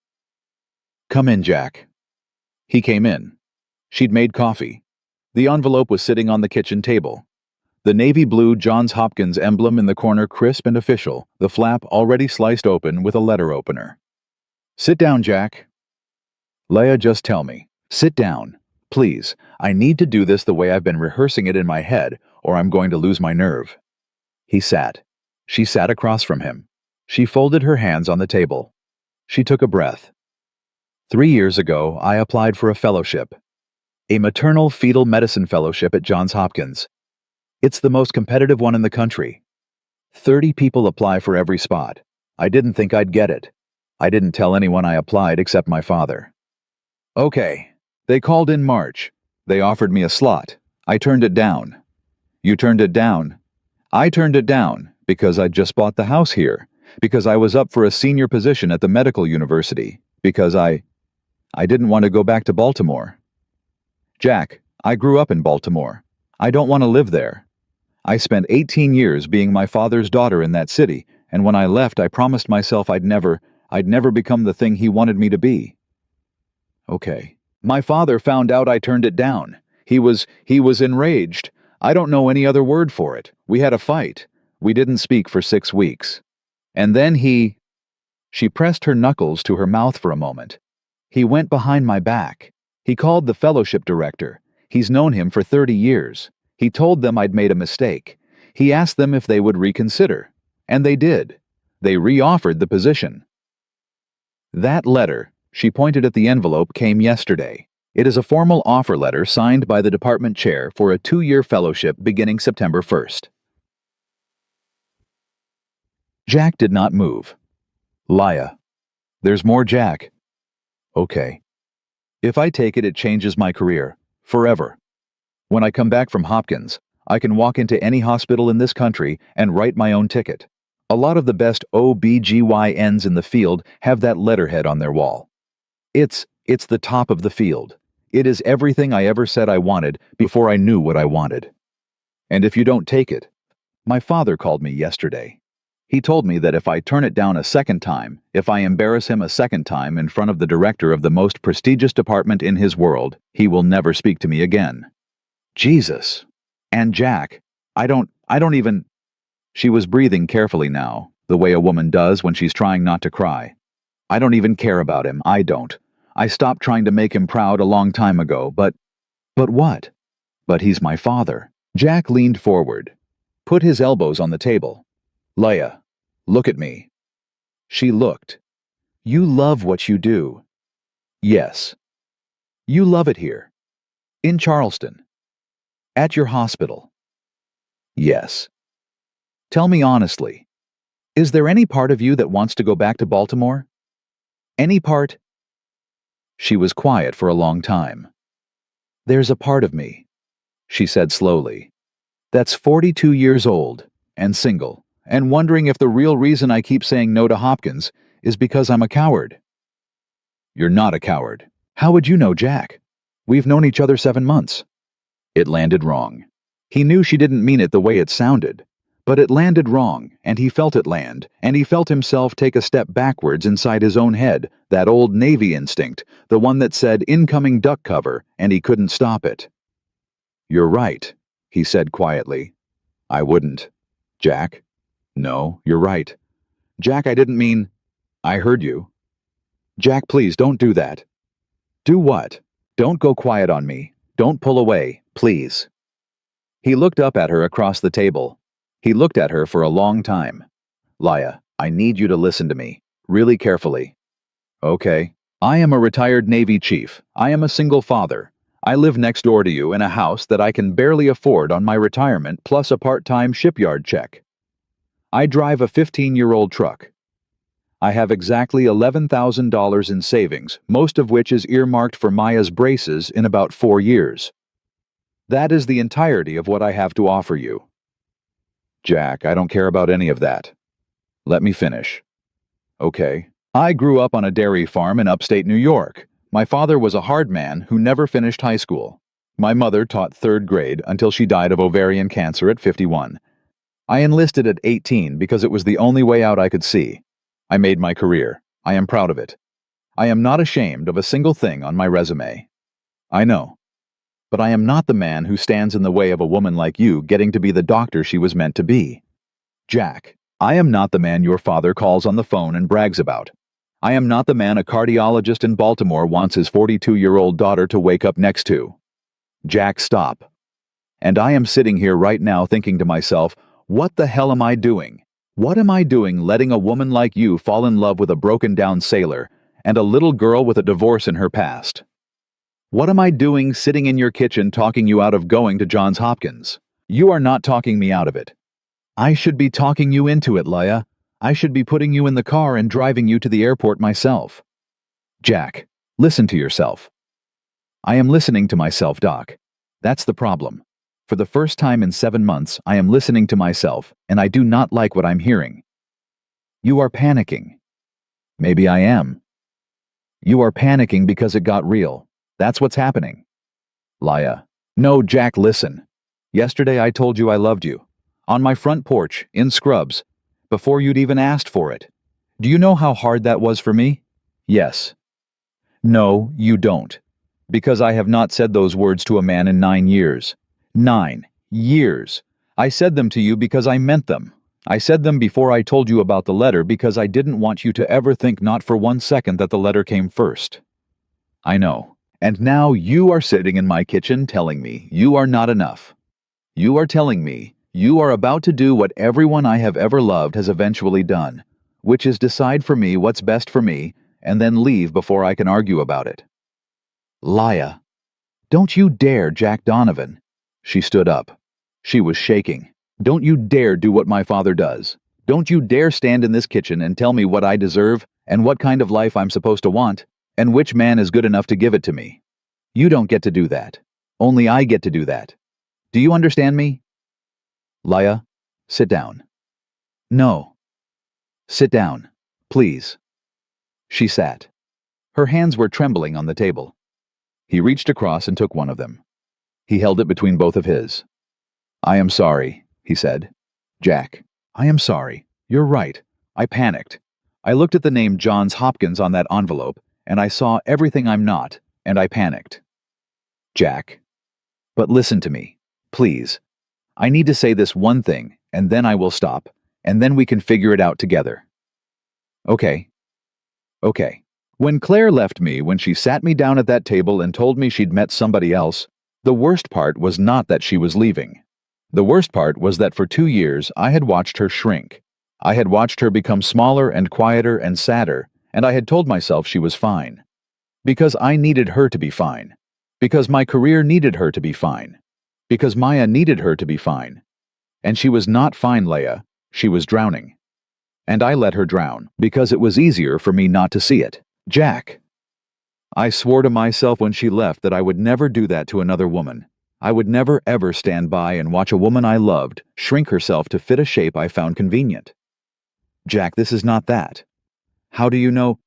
Come in, Jack. He came in. She'd made coffee. The envelope was sitting on the kitchen table. The navy blue Johns Hopkins emblem in the corner crisp and official, the flap already sliced open with a letter opener. Sit down, Jack. Leia, just tell me. Sit down. Please, I need to do this the way I've been rehearsing it in my head, or I'm going to lose my nerve. He sat. She sat across from him. She folded her hands on the table. She took a breath. 3 years ago, I applied for a fellowship. A maternal fetal medicine fellowship at Johns Hopkins. It's the most competitive one in the country. 30 people apply for every spot. I didn't think I'd get it. I didn't tell anyone I applied except my father. Okay, They called in March. They offered me a slot. I turned it down. You turned it down? I turned it down because I just bought the house here, because I was up for a senior position at the medical university, because I didn't want to go back to Baltimore. Jack, I grew up in Baltimore. I don't want to live there. I spent 18 years being my father's daughter in that city, and when I left I promised myself I'd never become the thing he wanted me to be. Okay. My father found out I turned it down. He was enraged. I don't know any other word for it. We had a fight. We didn't speak for 6 weeks. And then She pressed her knuckles to her mouth for a moment. He went behind my back. He called the fellowship director. He's known him for 30 years. He told them I'd made a mistake. He asked them if they would reconsider. And they did. They re-offered the position. That letter, she pointed at the envelope, came yesterday. It is a formal offer letter signed by the department chair for a 2-year fellowship beginning September 1st. Jack did not move. Laya. There's more, Jack. Okay. If I take it, it changes my career. Forever. When I come back from Hopkins, I can walk into any hospital in this country and write my own ticket. A lot of the best OB/GYNs in the field have that letterhead on their wall. It's the top of the field. It is everything I ever said I wanted before I knew what I wanted. And if you don't take it, my father called me yesterday. He told me that if I turn it down a second time, if I embarrass him a second time in front of the director of the most prestigious department in his world, he will never speak to me again. Jesus. And Jack, I don't even... She was breathing carefully now, the way a woman does when she's trying not to cry. I don't even care about him, I don't. I stopped trying to make him proud a long time ago, but what? But he's my father. Jack leaned forward, put his elbows on the table. Laya, look at me. She looked. You love what you do. Yes. You love it here. In Charleston. At your hospital. Yes. Tell me honestly, is there any part of you that wants to go back to Baltimore? Any part? She was quiet for a long time. There's a part of me, she said slowly, that's 42 years old and single and wondering if the real reason I keep saying no to Hopkins is because I'm a coward. You're not a coward. How would you know, Jack? We've known each other 7 months. It landed wrong. He knew she didn't mean it the way it sounded. But it landed wrong, and he felt it land, and he felt himself take a step backwards inside his own head, that old Navy instinct, the one that said incoming duck cover, and he couldn't stop it. You're right, he said quietly. I wouldn't. Jack? No, you're right. Jack, I didn't mean... I heard you. Jack, please don't do that. Do what? Don't go quiet on me. Don't pull away, please. He looked up at her across the table. He looked at her for a long time. Laya, I need you to listen to me, really carefully. Okay. I am a retired Navy chief. I am a single father. I live next door to you in a house that I can barely afford on my retirement plus a part-time shipyard check. I drive a 15-year-old truck. I have exactly $11,000 in savings, most of which is earmarked for Maya's braces in about 4 years. That is the entirety of what I have to offer you. Jack, I don't care about any of that. Let me finish. Okay. I grew up on a dairy farm in upstate New York. My father was a hard man who never finished high school. My mother taught 3rd grade until she died of ovarian cancer at 51. I enlisted at 18 because it was the only way out I could see. I made my career. I am proud of it. I am not ashamed of a single thing on my resume. I know. But I am not the man who stands in the way of a woman like you getting to be the doctor she was meant to be. Jack, I am not the man your father calls on the phone and brags about. I am not the man a cardiologist in Baltimore wants his 42-year-old daughter to wake up next to. Jack, stop. And I am sitting here right now thinking to myself, what the hell am I doing? What am I doing letting a woman like you fall in love with a broken-down sailor and a little girl with a divorce in her past? What am I doing sitting in your kitchen talking you out of going to Johns Hopkins? You are not talking me out of it. I should be talking you into it, Laya. I should be putting you in the car and driving you to the airport myself. Jack, listen to yourself. I am listening to myself, Doc. That's the problem. For the first time in 7 months, I am listening to myself, and I do not like what I'm hearing. You are panicking. Maybe I am. You are panicking because it got real. That's what's happening. Laya. No, Jack, listen. Yesterday I told you I loved you. On my front porch, in scrubs, before you'd even asked for it. Do you know how hard that was for me? Yes. No, you don't. Because I have not said those words to a man in 9 years. 9 years. I said them to you because I meant them. I said them before I told you about the letter because I didn't want you to ever think not for 1 second that the letter came first. I know. And now you are sitting in my kitchen telling me you are not enough. You are telling me you are about to do what everyone I have ever loved has eventually done, which is decide for me what's best for me and then leave before I can argue about it. Laya. Don't you dare, Jack Donovan. She stood up. She was shaking. Don't you dare do what my father does. Don't you dare stand in this kitchen and tell me what I deserve and what kind of life I'm supposed to want and which man is good enough to give it to me. You don't get to do that. Only I get to do that. Do you understand me? Laya, sit down. No. Sit down, please. She sat. Her hands were trembling on the table. He reached across and took one of them. He held it between both of his. I am sorry, he said. Jack, I am sorry. You're right. I panicked. I looked at the name Johns Hopkins on that envelope, and I saw everything I'm not, and I panicked. Jack. But listen to me, please. I need to say this one thing, and then I will stop, and then we can figure it out together. Okay. Okay. When Claire left me, when she sat me down at that table and told me she'd met somebody else, the worst part was not that she was leaving. The worst part was that for 2 years I had watched her shrink. I had watched her become smaller and quieter and sadder, and I had told myself she was fine. Because I needed her to be fine. Because my career needed her to be fine. Because Maya needed her to be fine. And she was not fine, Leia. She was drowning. And I let her drown, because it was easier for me not to see it. Jack. I swore to myself when she left that I would never do that to another woman. I would never ever stand by and watch a woman I loved shrink herself to fit a shape I found convenient. Jack, this is not that. How do you know?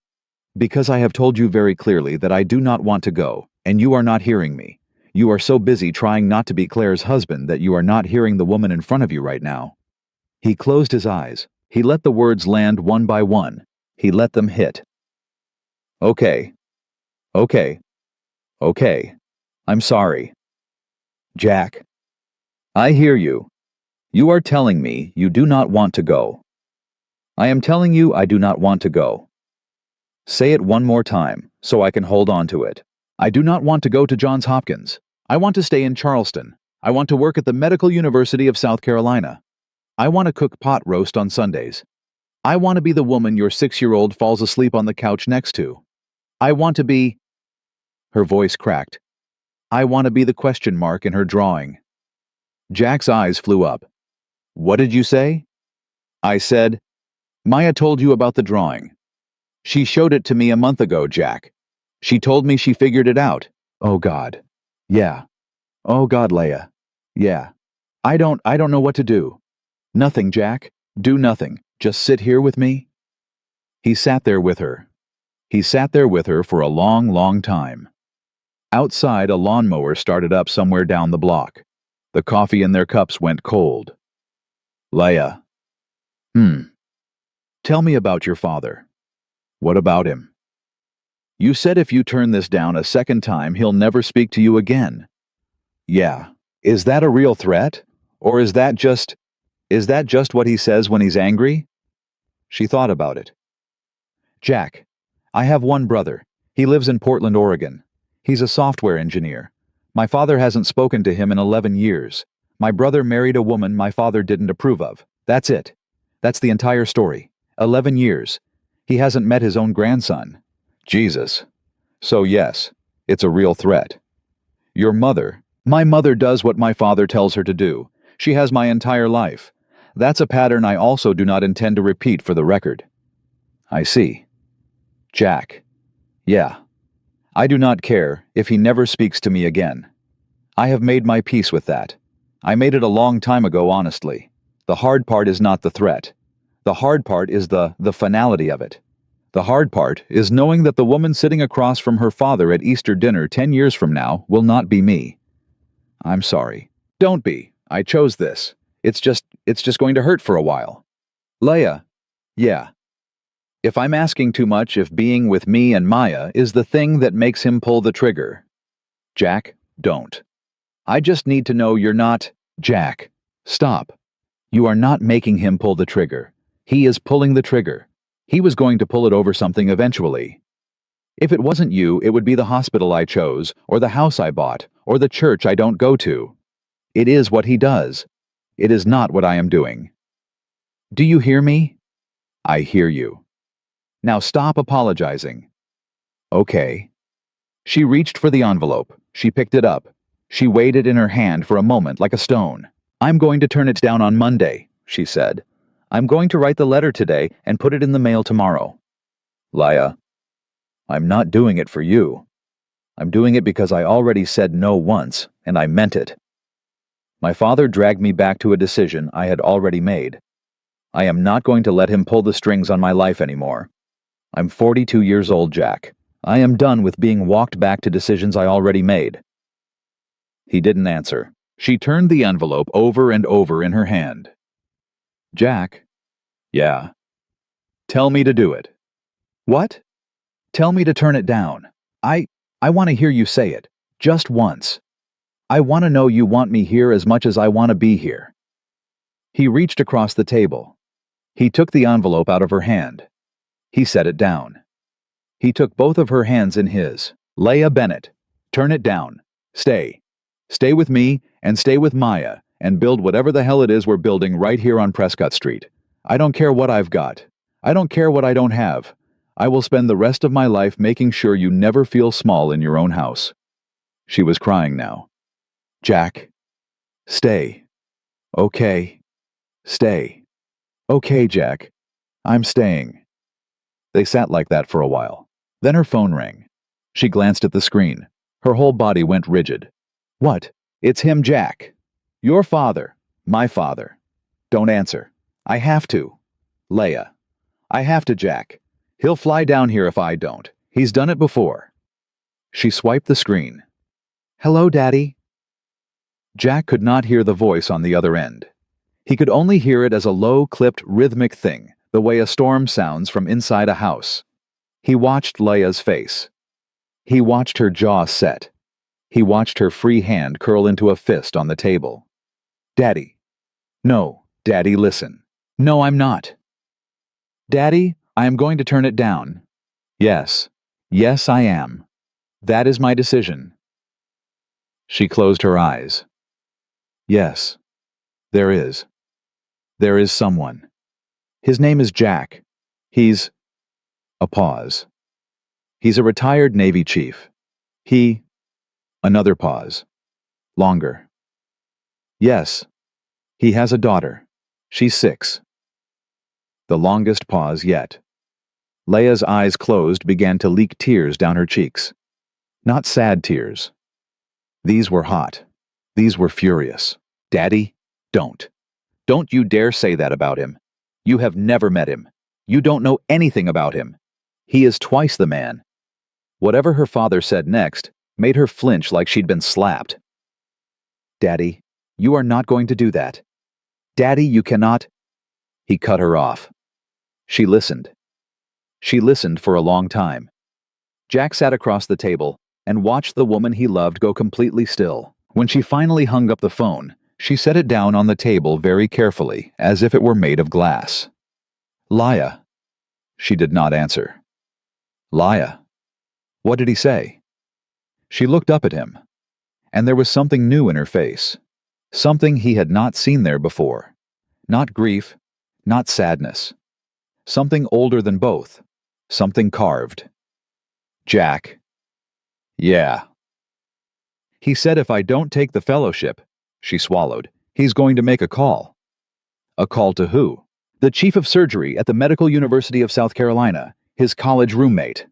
Because I have told you very clearly that I do not want to go, and you are not hearing me. You are so busy trying not to be Claire's husband that you are not hearing the woman in front of you right now. He closed his eyes. He let the words land one by one. He let them hit. Okay. Okay. Okay. I'm sorry. Jack. I hear you. You are telling me you do not want to go. I am telling you I do not want to go. Say it one more time, so I can hold on to it. I do not want to go to Johns Hopkins. I want to stay in Charleston. I want to work at the Medical University of South Carolina. I want to cook pot roast on Sundays. I want to be the woman your 6-year-old falls asleep on the couch next to. I want to be... Her voice cracked. I want to be the question mark in her drawing. Jack's eyes flew up. What did you say? I said, Maya told you about the drawing. She showed it to me a month ago, Jack. She told me she figured it out. Oh God. Yeah. Oh God, Leia. Yeah. I don't know what to do. Nothing, Jack. Do nothing. Just sit here with me. He sat there with her. He sat there with her for a long, long time. Outside, a lawnmower started up somewhere down the block. The coffee in their cups went cold. Leia. Tell me about your father. What about him? You said if you turn this down a second time, he'll never speak to you again. Yeah. Is that a real threat? Or is that just what he says when he's angry? She thought about it. Jack, I have one brother. He lives in Portland, Oregon. He's a software engineer. My father hasn't spoken to him in 11 years. My brother married a woman my father didn't approve of. That's it. That's the entire story. 11 years. He hasn't met his own grandson. Jesus. So yes, it's a real threat. Your mother. My mother does what my father tells her to do. She has my entire life. That's a pattern I also do not intend to repeat for the record. I see. Jack. Yeah. I do not care if he never speaks to me again. I have made my peace with that. I made it a long time ago, honestly. The hard part is not the threat. The hard part is the finality of it. The hard part is knowing that the woman sitting across from her father at Easter dinner 10 years from now will not be me. I'm sorry. Don't be. I chose this. It's just going to hurt for a while. Leia. Yeah. If I'm asking too much if being with me and Maya is the thing that makes him pull the trigger. Jack, don't. I just need to know you're not... Jack, stop. You are not making him pull the trigger. He is pulling the trigger. He was going to pull it over something eventually. If it wasn't you, it would be the hospital I chose, or the house I bought, or the church I don't go to. It is what he does. It is not what I am doing. Do you hear me? I hear you. Now stop apologizing. Okay. She reached for the envelope. She picked it up. She weighed it in her hand for a moment like a stone. I'm going to turn it down on Monday, she said. I'm going to write the letter today and put it in the mail tomorrow. Leia, I'm not doing it for you. I'm doing it because I already said no once, and I meant it. My father dragged me back to a decision I had already made. I am not going to let him pull the strings on my life anymore. I'm 42 years old, Jack. I am done with being walked back to decisions I already made. He didn't answer. She turned the envelope over and over in her hand. Jack? Yeah. Tell me to do it. What? Tell me to turn it down. I want to hear you say it. Just once. I want to know you want me here as much as I want to be here. He reached across the table. He took the envelope out of her hand. He set it down. He took both of her hands in his. Leia Bennett, turn it down. Stay. Stay with me and stay with Maya and build whatever the hell it is we're building right here on Prescott Street. I don't care what I've got. I don't care what I don't have. I will spend the rest of my life making sure you never feel small in your own house. She was crying now. Jack. Stay. Okay. Stay. Okay, Jack. I'm staying. They sat like that for a while. Then her phone rang. She glanced at the screen. Her whole body went rigid. What? It's him, Jack. Your father. My father. Don't answer. I have to. Leia. I have to, Jack. He'll fly down here if I don't. He's done it before. She swiped the screen. Hello, Daddy. Jack could not hear the voice on the other end. He could only hear it as a low, clipped, rhythmic thing, the way a storm sounds from inside a house. He watched Leia's face. He watched her jaw set. He watched her free hand curl into a fist on the table. Daddy. No, Daddy, listen. No, I'm not. Daddy, I am going to turn it down. Yes. Yes, I am. That is my decision. She closed her eyes. Yes. There is. There is someone. His name is Jack. He's... A pause. He's a retired Navy chief. He... Another pause. Longer. Yes. He has a daughter. She's 6. The longest pause yet. Leia's eyes closed began to leak tears down her cheeks. Not sad tears. These were hot. These were furious. Daddy, don't. Don't you dare say that about him. You have never met him. You don't know anything about him. He is twice the man. Whatever her father said next made her flinch like she'd been slapped. Daddy, you are not going to do that. Daddy, you cannot... He cut her off. She listened. She listened for a long time. Jack sat across the table and watched the woman he loved go completely still. When she finally hung up the phone, she set it down on the table very carefully, as if it were made of glass. Leia. She did not answer. Leia. What did he say? She looked up at him, and there was something new in her face. Something he had not seen there before. Not grief, not sadness. Something older than both. Something carved. Jack. Yeah. He said if I don't take the fellowship, she swallowed, he's going to make a call. A call to who? The chief of surgery at the Medical University of South Carolina, his college roommate.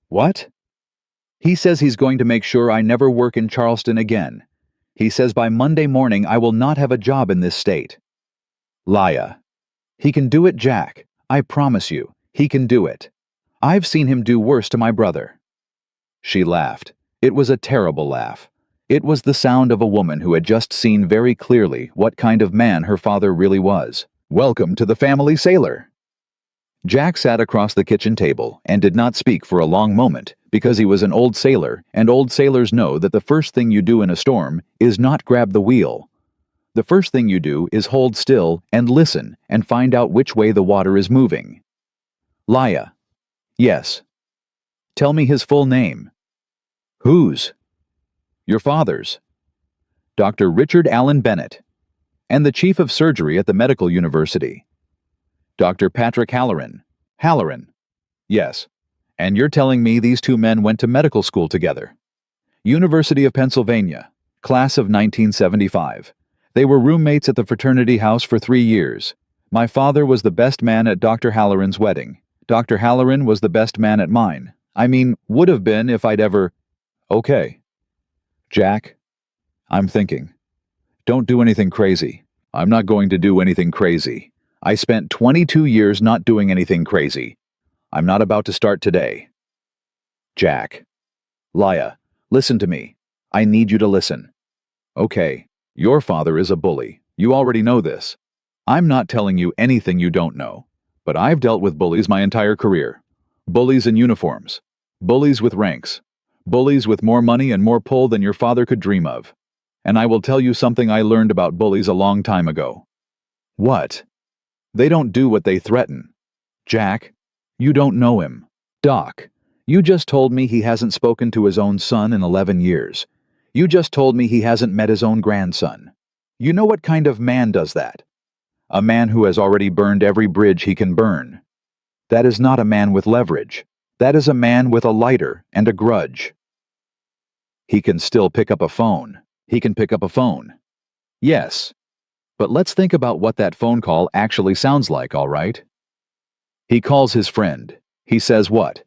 What? He says he's going to make sure I never work in Charleston again. He says by Monday morning I will not have a job in this state. Laya. He can do it, Jack. I promise you, he can do it. I've seen him do worse to my brother. She laughed. It was a terrible laugh. It was the sound of a woman who had just seen very clearly what kind of man her father really was. Welcome to the family sailor. Jack sat across the kitchen table and did not speak for a long moment because he was an old sailor, and old sailors know that the first thing you do in a storm is not grab the wheel. The first thing you do is hold still and listen and find out which way the water is moving. Laya. Yes. Tell me his full name. Whose? Your father's. Dr. Richard Allen Bennett. And the chief of surgery at the medical university. Dr. Patrick Halloran. Halloran. Yes. And you're telling me these two men went to medical school together. University of Pennsylvania. Class of 1975. They were roommates at the fraternity house for 3 years. My father was the best man at Dr. Halloran's wedding. Dr. Halloran was the best man at mine. I mean, would have been if I'd ever... Okay. Jack, I'm thinking. Don't do anything crazy. I'm not going to do anything crazy. I spent 22 years not doing anything crazy. I'm not about to start today. Jack. Laya, listen to me. I need you to listen. Okay, your father is a bully. You already know this. I'm not telling you anything you don't know, but I've dealt with bullies my entire career. Bullies in uniforms. Bullies with ranks. Bullies with more money and more pull than your father could dream of. And I will tell you something I learned about bullies a long time ago. What? They don't do what they threaten. Jack, you don't know him. Doc, you just told me he hasn't spoken to his own son in 11 years. You just told me he hasn't met his own grandson. You know what kind of man does that? A man who has already burned every bridge he can burn. That is not a man with leverage. That is a man with a lighter and a grudge. He can still pick up a phone. He can pick up a phone. Yes. But let's think about what that phone call actually sounds like, all right? He calls his friend. He says what?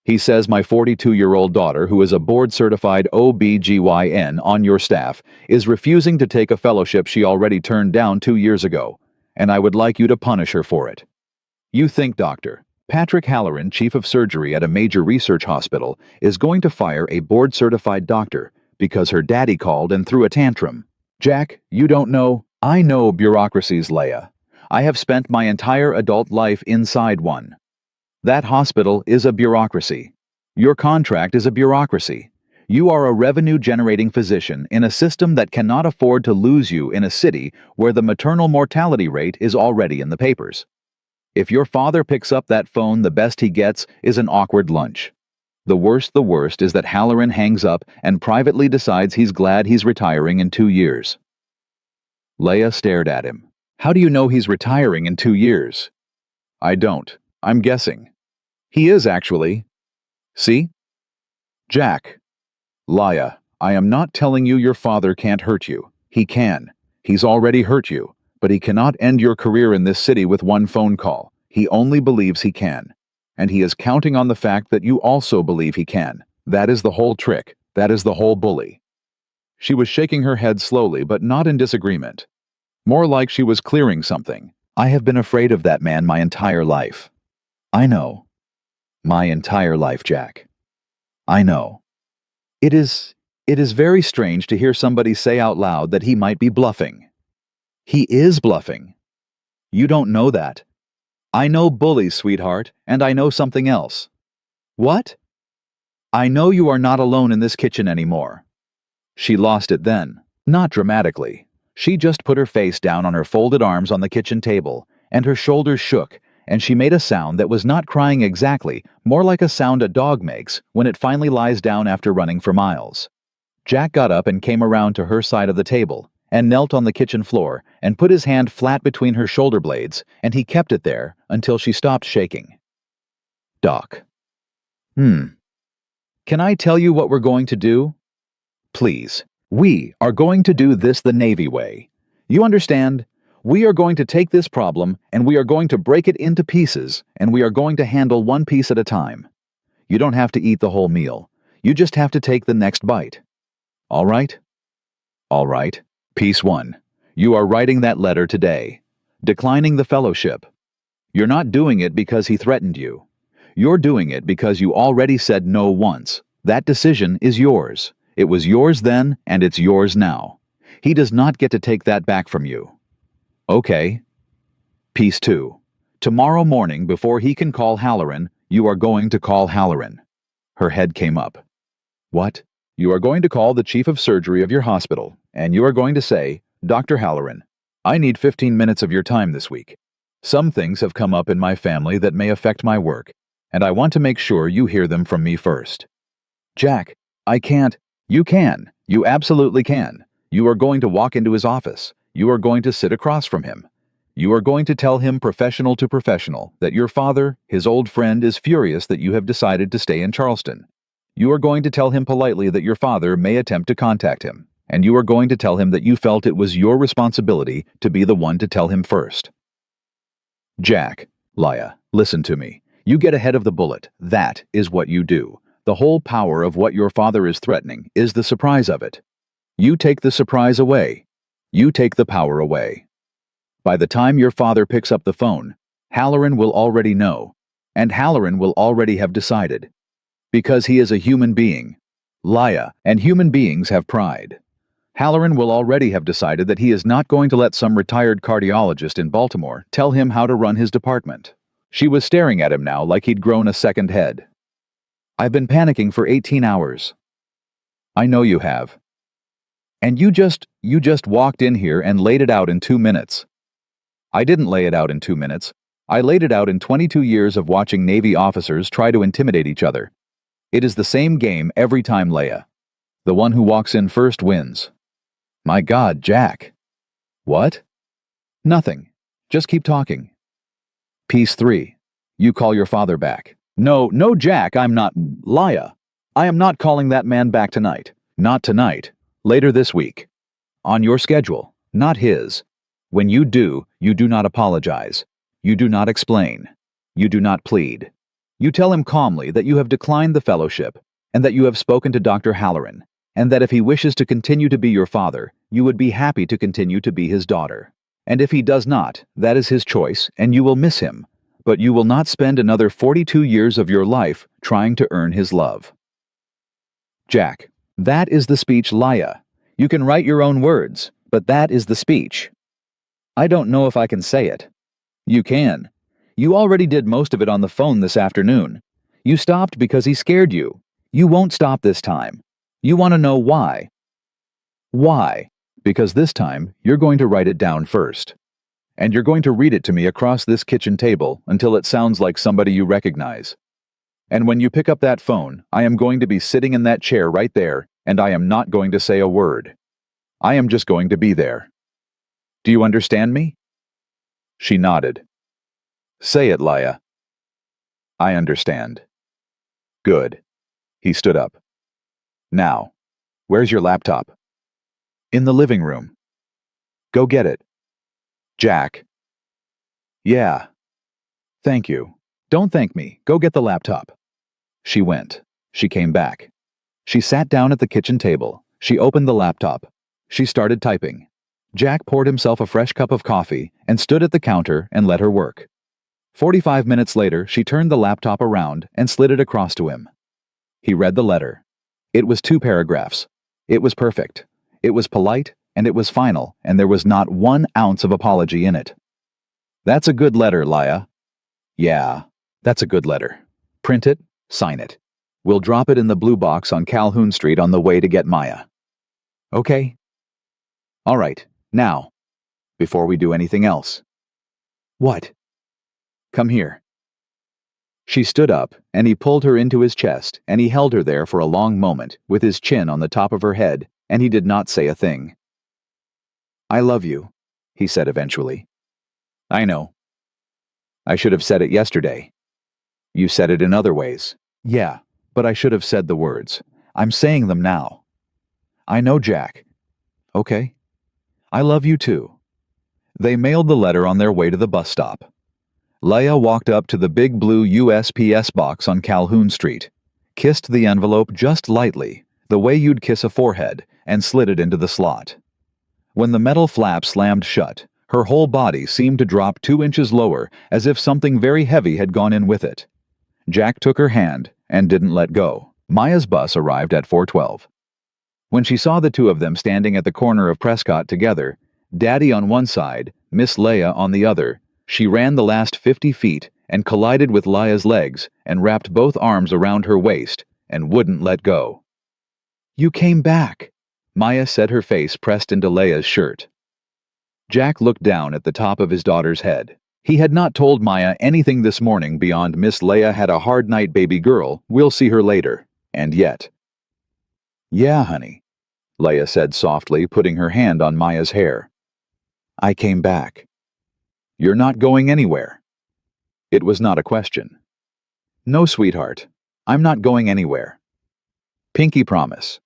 He says my 42-year-old daughter, who is a board-certified OB/GYN on your staff, is refusing to take a fellowship she already turned down 2 years ago, and I would like you to punish her for it. You think, Doctor, Patrick Halloran, chief of surgery at a major research hospital, is going to fire a board-certified doctor because her daddy called and threw a tantrum. Jack, you don't know. I know bureaucracies, Leia. I have spent my entire adult life inside one. That hospital is a bureaucracy. Your contract is a bureaucracy. You are a revenue-generating physician in a system that cannot afford to lose you in a city where the maternal mortality rate is already in the papers. If your father picks up that phone, the best he gets is an awkward lunch. The worst is that Halloran hangs up and privately decides he's glad he's retiring in 2 years. Leia stared at him. How do you know he's retiring in 2 years? I don't. I'm guessing. He is, actually. See? Jack. Laya, I am not telling you your father can't hurt you. He can. He's already hurt you. But he cannot end your career in this city with one phone call. He only believes he can. And he is counting on the fact that you also believe he can. That is the whole trick. That is the whole bully. She was shaking her head slowly, but not in disagreement. More like she was clearing something. I have been afraid of that man my entire life. I know. My entire life, Jack. I know. It is very strange to hear somebody say out loud that he might be bluffing. He is bluffing. You don't know that. I know bullies, sweetheart, and I know something else. What? I know you are not alone in this kitchen anymore. She lost it then, not dramatically. She just put her face down on her folded arms on the kitchen table, and her shoulders shook, and she made a sound that was not crying exactly, more like a sound a dog makes when it finally lies down after running for miles. Jack got up and came around to her side of the table, and knelt on the kitchen floor and put his hand flat between her shoulder blades, and he kept it there until she stopped shaking. Doc. Can I tell you what we're going to do? Please. We are going to do this the Navy way. You understand? We are going to take this problem and we are going to break it into pieces, and we are going to handle one piece at a time. You don't have to eat the whole meal. You just have to take the next bite. All right? All right. Piece 1. You are writing that letter today. Declining the fellowship. You're not doing it because he threatened you. You're doing it because you already said no once. That decision is yours. It was yours then, and it's yours now. He does not get to take that back from you. Okay. Piece 2. Tomorrow morning, before he can call Halloran, you are going to call Halloran. Her head came up. What? You are going to call the chief of surgery of your hospital, and you are going to say, Dr. Halloran, I need 15 minutes of your time this week. Some things have come up in my family that may affect my work, and I want to make sure you hear them from me first. Jack, I can't. You can. You absolutely can. You are going to walk into his office. You are going to sit across from him. You are going to tell him professional to professional that your father, his old friend, is furious that you have decided to stay in Charleston. You are going to tell him politely that your father may attempt to contact him, and you are going to tell him that you felt it was your responsibility to be the one to tell him first. Jack, Laya, listen to me. You get ahead of the bullet. That is what you do. The whole power of what your father is threatening is the surprise of it. You take the surprise away. You take the power away. By the time your father picks up the phone, Halloran will already know, and Halloran will already have decided. Because he is a human being, Laya, and human beings have pride. Halloran will already have decided that he is not going to let some retired cardiologist in Baltimore tell him how to run his department. She was staring at him now like he'd grown a second head. I've been panicking for 18 hours. I know you have. And you just walked in here and laid it out in 2 minutes. I didn't lay it out in 2 minutes. I laid it out in 22 years of watching Navy officers try to intimidate each other. It is the same game every time, Leia. The one who walks in first wins. My God, Jack. What? Nothing. Just keep talking. Piece 3. You call your father back. No, Jack, I'm not. Laya. I am not calling that man back tonight. Not tonight. Later this week. On your schedule, not his. When you do not apologize. You do not explain. You do not plead. You tell him calmly that you have declined the fellowship, and that you have spoken to Dr. Halloran, and that if he wishes to continue to be your father, you would be happy to continue to be his daughter. And if he does not, that is his choice, and you will miss him, but you will not spend another 42 years of your life trying to earn his love. Jack, that is the speech, Laya. You can write your own words, but that is the speech. I don't know if I can say it. You can. You already did most of it on the phone this afternoon. You stopped because he scared you. You won't stop this time. You want to know why. Why? Because this time, you're going to write it down first. And you're going to read it to me across this kitchen table until it sounds like somebody you recognize. And when you pick up that phone, I am going to be sitting in that chair right there, and I am not going to say a word. I am just going to be there. Do you understand me? She nodded. Say it, Laya. I understand. Good. He stood up. Now, where's your laptop? In the living room. Go get it. Jack. Yeah. Thank you. Don't thank me. Go get the laptop. She went. She came back. She sat down at the kitchen table. She opened the laptop. She started typing. Jack poured himself a fresh cup of coffee and stood at the counter and let her work. 45 minutes later, she turned the laptop around and slid it across to him. He read the letter. It was 2 paragraphs. It was perfect. It was polite, and it was final, and there was not 1 ounce of apology in it. That's a good letter, Laya. Yeah, that's a good letter. Print it, sign it. We'll drop it in the blue box on Calhoun Street on the way to get Maya. Okay? All right, now, before we do anything else. What? Come here. She stood up, and he pulled her into his chest, and he held her there for a long moment, with his chin on the top of her head, and he did not say a thing. I love you, he said eventually. I know. I should have said it yesterday. You said it in other ways. Yeah, but I should have said the words. I'm saying them now. I know, Jack. Okay. I love you too. They mailed the letter on their way to the bus stop. Leia walked up to the big blue USPS box on Calhoun Street. kissed the envelope just lightly, the way you'd kiss a forehead, and slid it into the slot. When the metal flap slammed shut, her whole body seemed to drop 2 inches lower, as if something very heavy had gone in with it. Jack took her hand and didn't let go. Maya's bus arrived at 4:12. When she saw the two of them standing at the corner of Prescott together, Daddy on one side, Miss Leia on the other, she ran the last 50 feet and collided with Leia's legs and wrapped both arms around her waist and wouldn't let go. "You came back," Maya said, her face pressed into Leia's shirt. Jack looked down at the top of his daughter's head. He had not told Maya anything this morning beyond Miss Leia had a hard night, baby girl, we'll see her later, and yet. "Yeah, honey," Leia said softly, putting her hand on Maya's hair. "I came back." "You're not going anywhere." It was not a question. "No, sweetheart, I'm not going anywhere." "Pinky promise."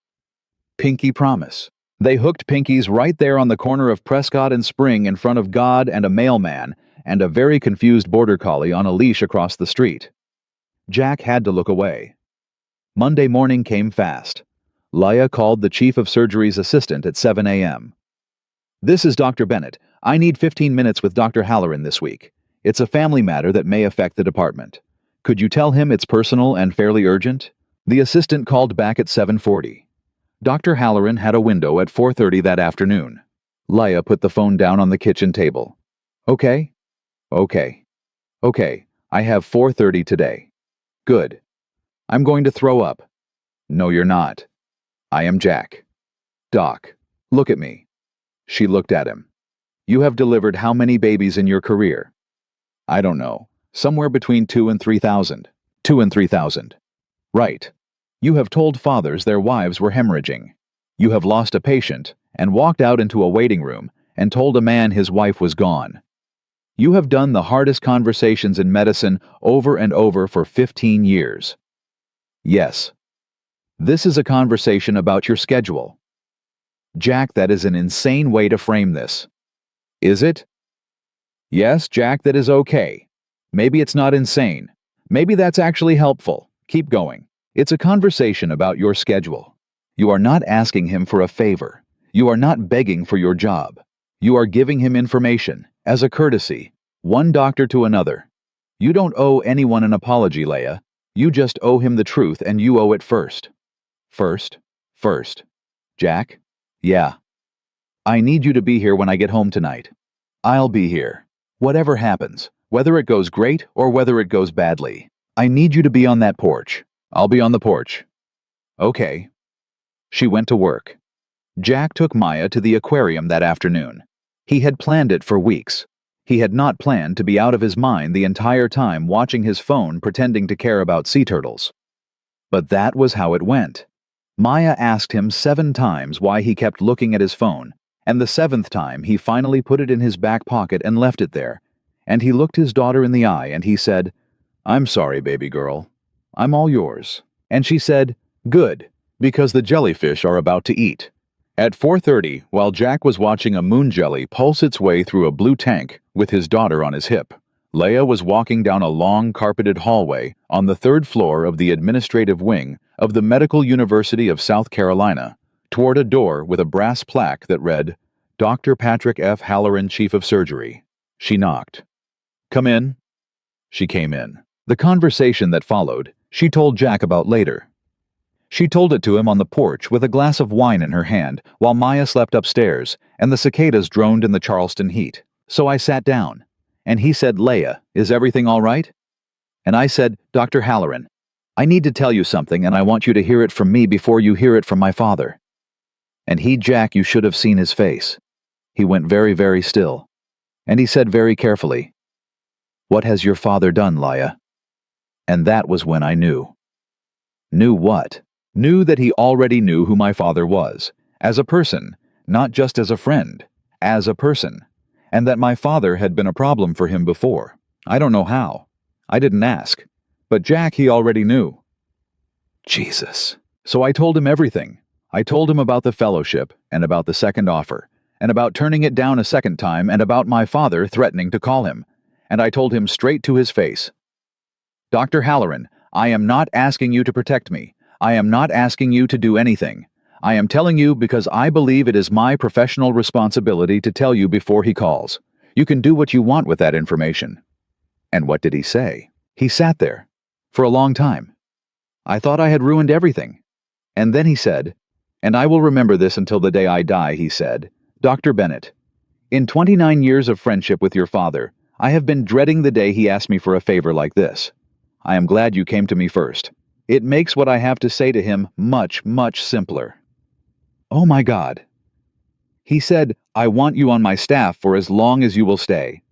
Pinky promise. They hooked pinkies right there on the corner of Prescott and Spring in front of God and a mailman and a very confused border collie on a leash across the street. Jack had to look away. Monday morning came fast. Leia called the chief of surgery's assistant at 7 a.m. "This is Dr. Bennett. I need 15 minutes with Dr. Halloran this week. It's a family matter that may affect the department. Could you tell him it's personal and fairly urgent?" The assistant called back at 7:40. Dr. Halloran had a window at 4:30 that afternoon. Leia put the phone down on the kitchen table. "Okay? Okay. Okay, I have 4:30 today. Good. I'm going to throw up." "No, you're not." "I am Jack." "Doc, look at me." She looked at him. "You have delivered how many babies in your career?" "I don't know. Somewhere between 2 and 3,000. 2 and 3,000. "Right. You have told fathers their wives were hemorrhaging. You have lost a patient and walked out into a waiting room and told a man his wife was gone. You have done the hardest conversations in medicine over and over for 15 years. Yes. This is a conversation about your schedule." "Jack, that is an insane way to frame this." "Is it?" "Yes, Jack, that is okay. Maybe it's not insane. Maybe that's actually helpful. Keep going. It's a conversation about your schedule. You are not asking him for a favor. You are not begging for your job. You are giving him information, as a courtesy, one doctor to another. You don't owe anyone an apology, Leia. You just owe him the truth, and you owe it first." First. "Jack?" "Yeah." "I need you to be here when I get home tonight." "I'll be here. Whatever happens, whether it goes great or whether it goes badly. I need you to be on that porch." "I'll be on the porch." "Okay." She went to work. Jack took Maya to the aquarium that afternoon. He had planned it for weeks. He had not planned to be out of his mind the entire time watching his phone pretending to care about sea turtles. But that was how it went. Maya asked him 7 times why he kept looking at his phone, and the 7th time he finally put it in his back pocket and left it there, and he looked his daughter in the eye and he said, "I'm sorry, baby girl. I'm all yours." And she said, "Good, because the jellyfish are about to eat." At 4:30, while Jack was watching a moon jelly pulse its way through a blue tank with his daughter on his hip, Leia was walking down a long carpeted hallway on the 3rd floor of the administrative wing of the Medical University of South Carolina, toward a door with a brass plaque that read, "Dr. Patrick F. Halloran, Chief of Surgery." She knocked. "Come in." She came in. The conversation that followed, she told Jack about later. She told it to him on the porch with a glass of wine in her hand while Maya slept upstairs and the cicadas droned in the Charleston heat. So I sat down, and he said, "Leia, is everything all right?" And I said, "Dr. Halloran, I need to tell you something and I want you to hear it from me before you hear it from my father." And Jack, you should have seen his face. He went very, very still. And he said very carefully, "What has your father done, Leia?" And that was when I knew. Knew what? Knew that he already knew who my father was, as a person, not just as a friend, as a person, and that my father had been a problem for him before. I don't know how. I didn't ask. But Jack, he already knew. Jesus. So I told him everything. I told him about the fellowship, and about the second offer, and about turning it down a second time, and about my father threatening to call him. And I told him straight to his face, "Dr. Halloran, I am not asking you to protect me. I am not asking you to do anything. I am telling you because I believe it is my professional responsibility to tell you before he calls. You can do what you want with that information." And what did he say? He sat there. For a long time. I thought I had ruined everything. And then he said, "And I will remember this until the day I die," he said, "Dr. Bennett, in 29 years of friendship with your father, I have been dreading the day he asked me for a favor like this. I am glad you came to me first. It makes what I have to say to him much, much simpler." Oh my God. He said, "I want you on my staff for as long as you will stay.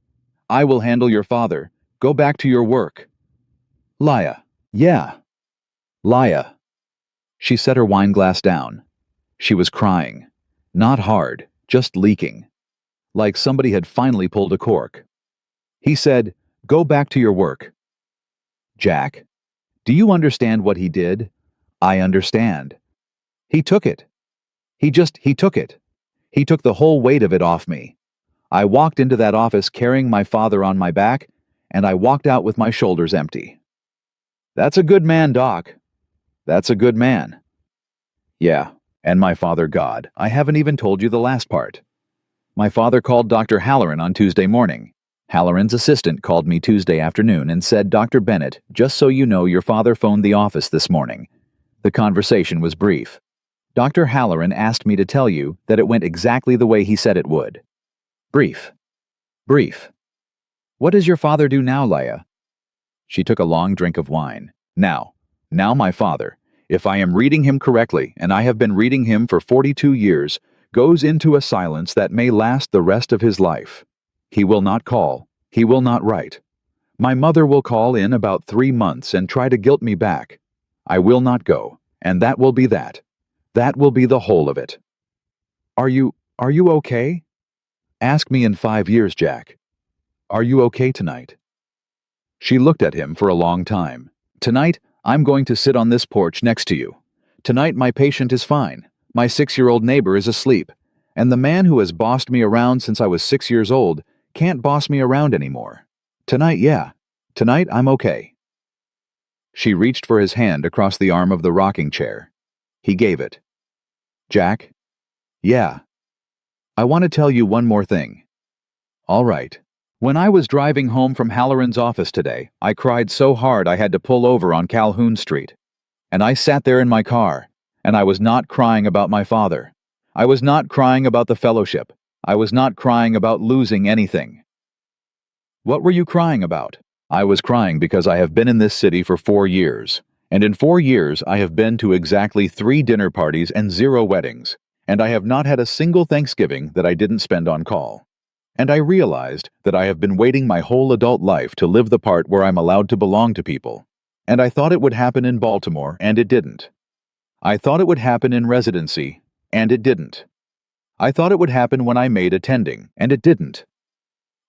I will handle your father. Go back to your work." Laya. Yeah. Laya. She set her wine glass down. She was crying. Not hard, just leaking. Like somebody had finally pulled a cork. He said, "Go back to your work." Jack, do you understand what he did? I understand. He took it. He took it. He took the whole weight of it off me. I walked into that office carrying my father on my back, and I walked out with my shoulders empty. That's a good man, Doc. That's a good man. Yeah, and my father God. I haven't even told you the last part. My father called Dr. Halloran on Tuesday morning. Halloran's assistant called me Tuesday afternoon and said, "Dr. Bennett, just so you know, your father phoned the office this morning." The conversation was brief. Dr. Halloran asked me to tell you that it went exactly the way he said it would. Brief. Brief. What does your father do now, Laya? She took a long drink of wine. Now my father, if I am reading him correctly, and I have been reading him for 42 years, goes into a silence that may last the rest of his life. He will not call. He will not write. My mother will call in about 3 months and try to guilt me back. I will not go, and that will be that. That will be the whole of it. Are you okay? Ask me in 5 years, Jack. Are you okay tonight? She looked at him for a long time. Tonight, I'm going to sit on this porch next to you. Tonight, my patient is fine. My 6-year-old neighbor is asleep. And the man who has bossed me around since I was 6 years old can't boss me around anymore. Tonight, yeah. Tonight, I'm okay. She reached for his hand across the arm of the rocking chair. He gave it. Jack? Yeah. I want to tell you one more thing. All right. When I was driving home from Halloran's office today, I cried so hard I had to pull over on Calhoun Street. And I sat there in my car, and I was not crying about my father. I was not crying about the fellowship. I was not crying about losing anything. What were you crying about? I was crying because I have been in this city for 4 years. And in 4 years, I have been to exactly 3 dinner parties and 0 weddings. And I have not had a single Thanksgiving that I didn't spend on call. And I realized that I have been waiting my whole adult life to live the part where I'm allowed to belong to people. And I thought it would happen in Baltimore, and it didn't. I thought it would happen in residency, and it didn't. I thought it would happen when I made attending, and it didn't.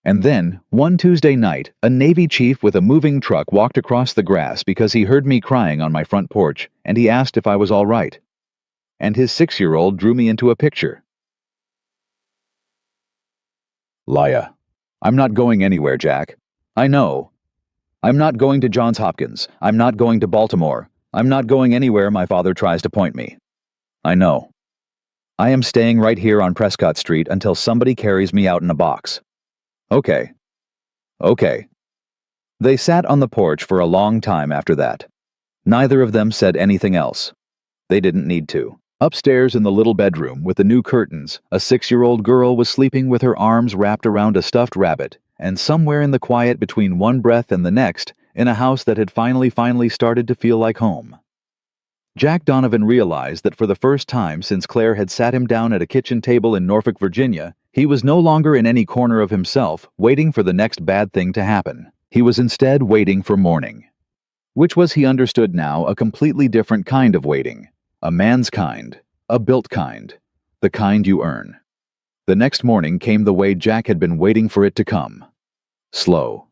And then, one Tuesday night, a Navy chief with a moving truck walked across the grass because he heard me crying on my front porch, and he asked if I was all right. And his 6-year-old drew me into a picture. Laya, I'm not going anywhere, Jack. I know. I'm not going to Johns Hopkins. I'm not going to Baltimore. I'm not going anywhere my father tries to point me. I know. I am staying right here on Prescott Street until somebody carries me out in a box. Okay. Okay. They sat on the porch for a long time after that. Neither of them said anything else. They didn't need to. Upstairs in the little bedroom with the new curtains, a 6-year-old girl was sleeping with her arms wrapped around a stuffed rabbit, and somewhere in the quiet between one breath and the next, in a house that had finally started to feel like home. Jack Donovan realized that for the first time since Claire had sat him down at a kitchen table in Norfolk, Virginia, he was no longer in any corner of himself, waiting for the next bad thing to happen. He was instead waiting for morning. Which was, he understood now, a completely different kind of waiting. A man's kind. A built kind. The kind you earn. The next morning came the way Jack had been waiting for it to come. Slow.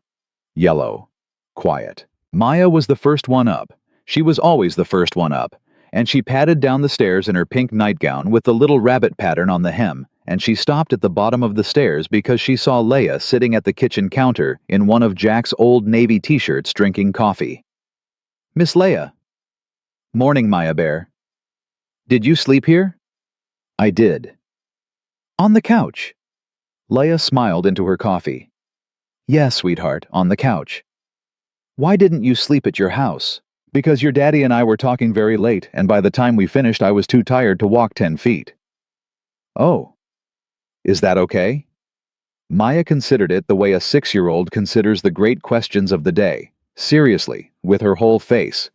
Yellow. Quiet. Maya was the first one up. She was always the first one up, and she padded down the stairs in her pink nightgown with the little rabbit pattern on the hem, and she stopped at the bottom of the stairs because she saw Leia sitting at the kitchen counter in one of Jack's old Navy t-shirts drinking coffee. Miss Leia. Morning, Maya Bear. Did you sleep here? I did. On the couch. Leia smiled into her coffee. Yes, sweetheart, on the couch. Why didn't you sleep at your house? Because your daddy and I were talking very late, and by the time we finished I was too tired to walk 10 feet. Oh. Is that okay? Maya considered it the way a 6-year-old considers the great questions of the day, seriously, with her whole face.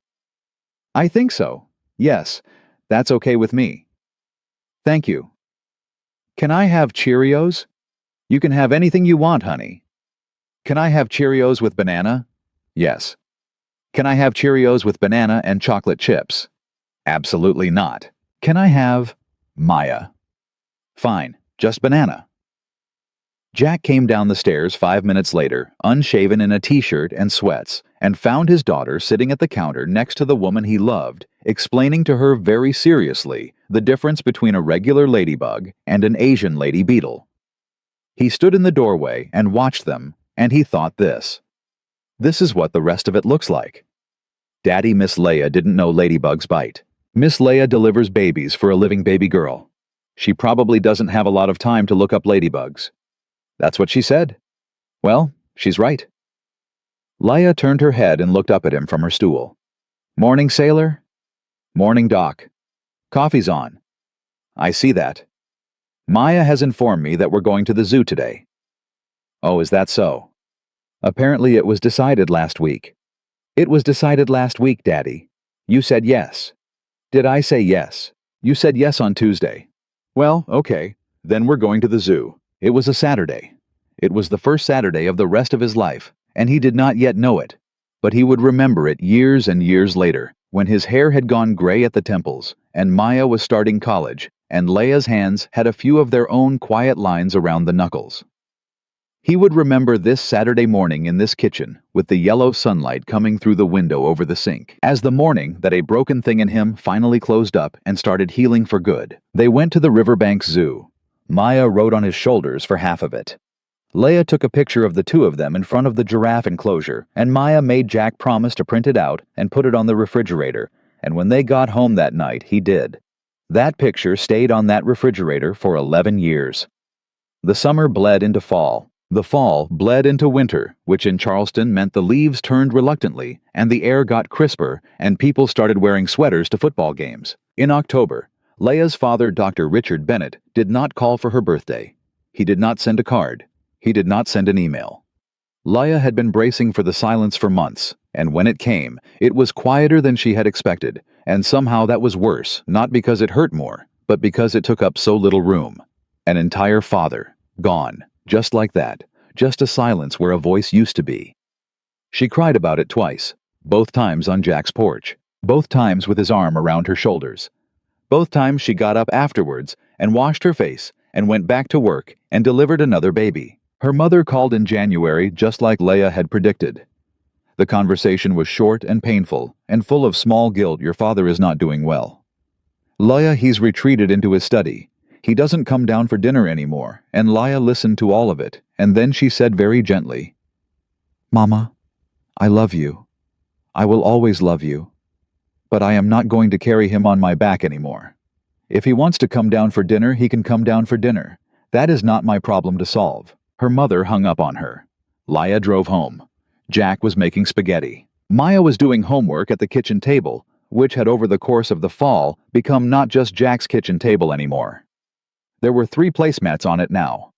I think so. Yes, that's okay with me. Thank you. Can I have Cheerios? You can have anything you want, honey. Can I have Cheerios with banana? Yes. Can I have Cheerios with banana and chocolate chips? Absolutely not. Can I have Maya? Fine, just banana. Jack came down the stairs 5 minutes later, unshaven in a t-shirt and sweats, and found his daughter sitting at the counter next to the woman he loved, explaining to her very seriously the difference between a regular ladybug and an Asian lady beetle. He stood in the doorway and watched them, and he thought this. This is what the rest of it looks like. Daddy Miss Leia didn't know ladybugs bite. Miss Leia delivers babies for a living baby girl. She probably doesn't have a lot of time to look up ladybugs. That's what she said. Well, she's right. Leia turned her head and looked up at him from her stool. Morning, sailor? Morning, Doc. Coffee's on. I see that. Maya has informed me that we're going to the zoo today. Oh, is that so? Apparently it was decided last week. It was decided last week, Daddy. You said yes. Did I say yes? You said yes on Tuesday. Well, okay. Then we're going to the zoo. It was a Saturday. It was the first Saturday of the rest of his life, and he did not yet know it. But he would remember it years and years later, when his hair had gone gray at the temples, and Maya was starting college, and Leia's hands had a few of their own quiet lines around the knuckles. He would remember this Saturday morning in this kitchen, with the yellow sunlight coming through the window over the sink, as the morning that a broken thing in him finally closed up and started healing for good. They went to the Riverbank Zoo. Maya rode on his shoulders for half of it. Leia took a picture of the two of them in front of the giraffe enclosure, and Maya made Jack promise to print it out and put it on the refrigerator, and when they got home that night, he did. That picture stayed on that refrigerator for 11 years. The summer bled into fall. The fall bled into winter, which in Charleston meant the leaves turned reluctantly, and the air got crisper, and people started wearing sweaters to football games. In October, Leia's father, Dr. Richard Bennett, did not call for her birthday. He did not send a card. He did not send an email. Leia had been bracing for the silence for months, and when it came, it was quieter than she had expected, and somehow that was worse, not because it hurt more, but because it took up so little room. An entire father, gone, just like that, just a silence where a voice used to be. She cried about it twice, both times on Jack's porch, both times with his arm around her shoulders. Both times she got up afterwards and washed her face and went back to work and delivered another baby. Her mother called in January just like Leia had predicted. The conversation was short and painful and full of small guilt. Your father is not doing well. Leia, he's retreated into his study. He doesn't come down for dinner anymore, and Leia listened to all of it, and then she said very gently, Mama, I love you. I will always love you. But I am not going to carry him on my back anymore. If he wants to come down for dinner, he can come down for dinner. That is not my problem to solve. Her mother hung up on her. Leia drove home. Jack was making spaghetti. Maya was doing homework at the kitchen table, which had over the course of the fall become not just Jack's kitchen table anymore. There were 3 placemats on it now.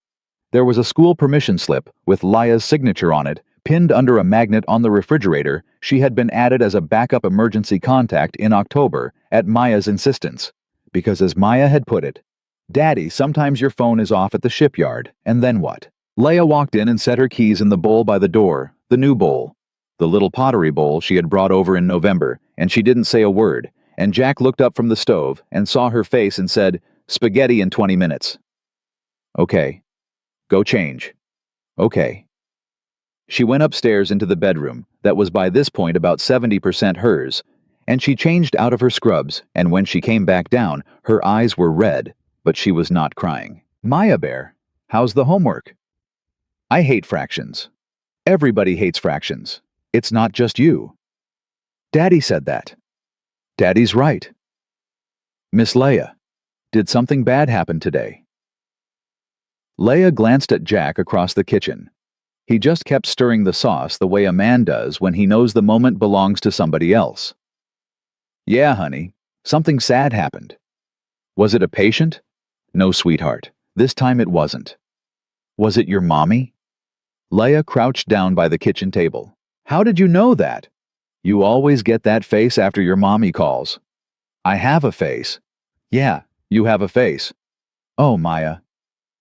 There was a school permission slip with Leia's signature on it, pinned under a magnet on the refrigerator. She had been added as a backup emergency contact in October at Maya's insistence, because as Maya had put it, Daddy, sometimes your phone is off at the shipyard, and then what? Leia walked in and set her keys in the bowl by the door, the new bowl, the little pottery bowl she had brought over in November, and she didn't say a word, and Jack looked up from the stove and saw her face and said, Spaghetti in 20 minutes. Okay. Go change. Okay. She went upstairs into the bedroom that was by this point about 70% hers, and she changed out of her scrubs, and when she came back down, her eyes were red, but she was not crying. Maya Bear, how's the homework? I hate fractions. Everybody hates fractions. It's not just you. Daddy said that. Daddy's right. Miss Leia, did something bad happen today? Leia glanced at Jack across the kitchen. He just kept stirring the sauce the way a man does when he knows the moment belongs to somebody else. Yeah, honey, something sad happened. Was it a patient? No, sweetheart, this time it wasn't. Was it your mommy? Leia crouched down by the kitchen table. How did you know that? You always get that face after your mommy calls. I have a face. Yeah, you have a face. Oh, Maya.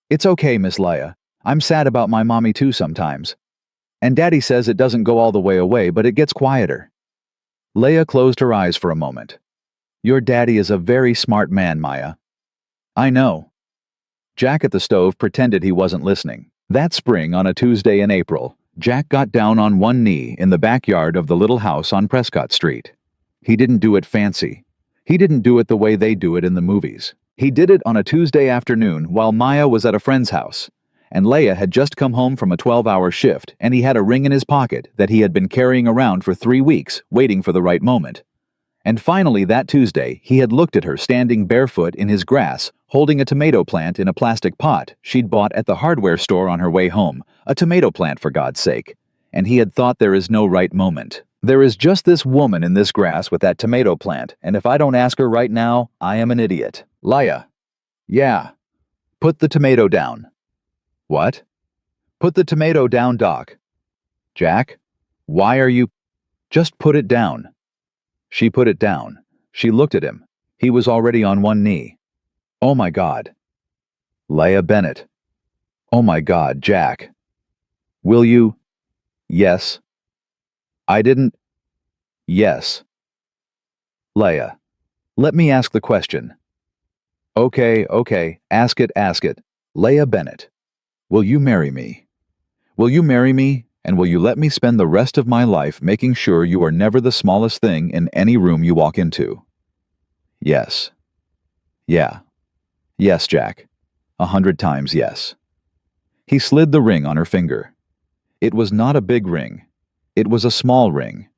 It's okay, Miss Leia. I'm sad about my mommy too sometimes. And Daddy says it doesn't go all the way away, but it gets quieter. Leia closed her eyes for a moment. Your daddy is a very smart man, Maya. I know. Jack at the stove pretended he wasn't listening. That spring, on a Tuesday in April, Jack got down on one knee in the backyard of the little house on Prescott Street. He didn't do it fancy. He didn't do it the way they do it in the movies. He did it on a Tuesday afternoon while Maya was at a friend's house, and Leia had just come home from a 12-hour shift, and he had a ring in his pocket that he had been carrying around for 3 weeks, waiting for the right moment. And finally, that Tuesday, he had looked at her standing barefoot in his grass, holding a tomato plant in a plastic pot she'd bought at the hardware store on her way home, a tomato plant for God's sake. And he had thought, there is no right moment. There is just this woman in this grass with that tomato plant, and if I don't ask her right now, I am an idiot. Leia. Yeah. Put the tomato down. What? Put the tomato down, Doc. Jack? Why are you... Just put it down. She put it down. She looked at him. He was already on one knee. Oh my God. Leia Bennett. Oh my God, Jack. Will you? Yes. I didn't. Yes. Leia. Let me ask the question. Okay, ask it. Leia Bennett. Will you marry me? Will you marry me, and will you let me spend the rest of my life making sure you are never the smallest thing in any room you walk into? Yes. Yeah. Yes, Jack. 100 times yes. He slid the ring on her finger. It was not a big ring. It was a small ring.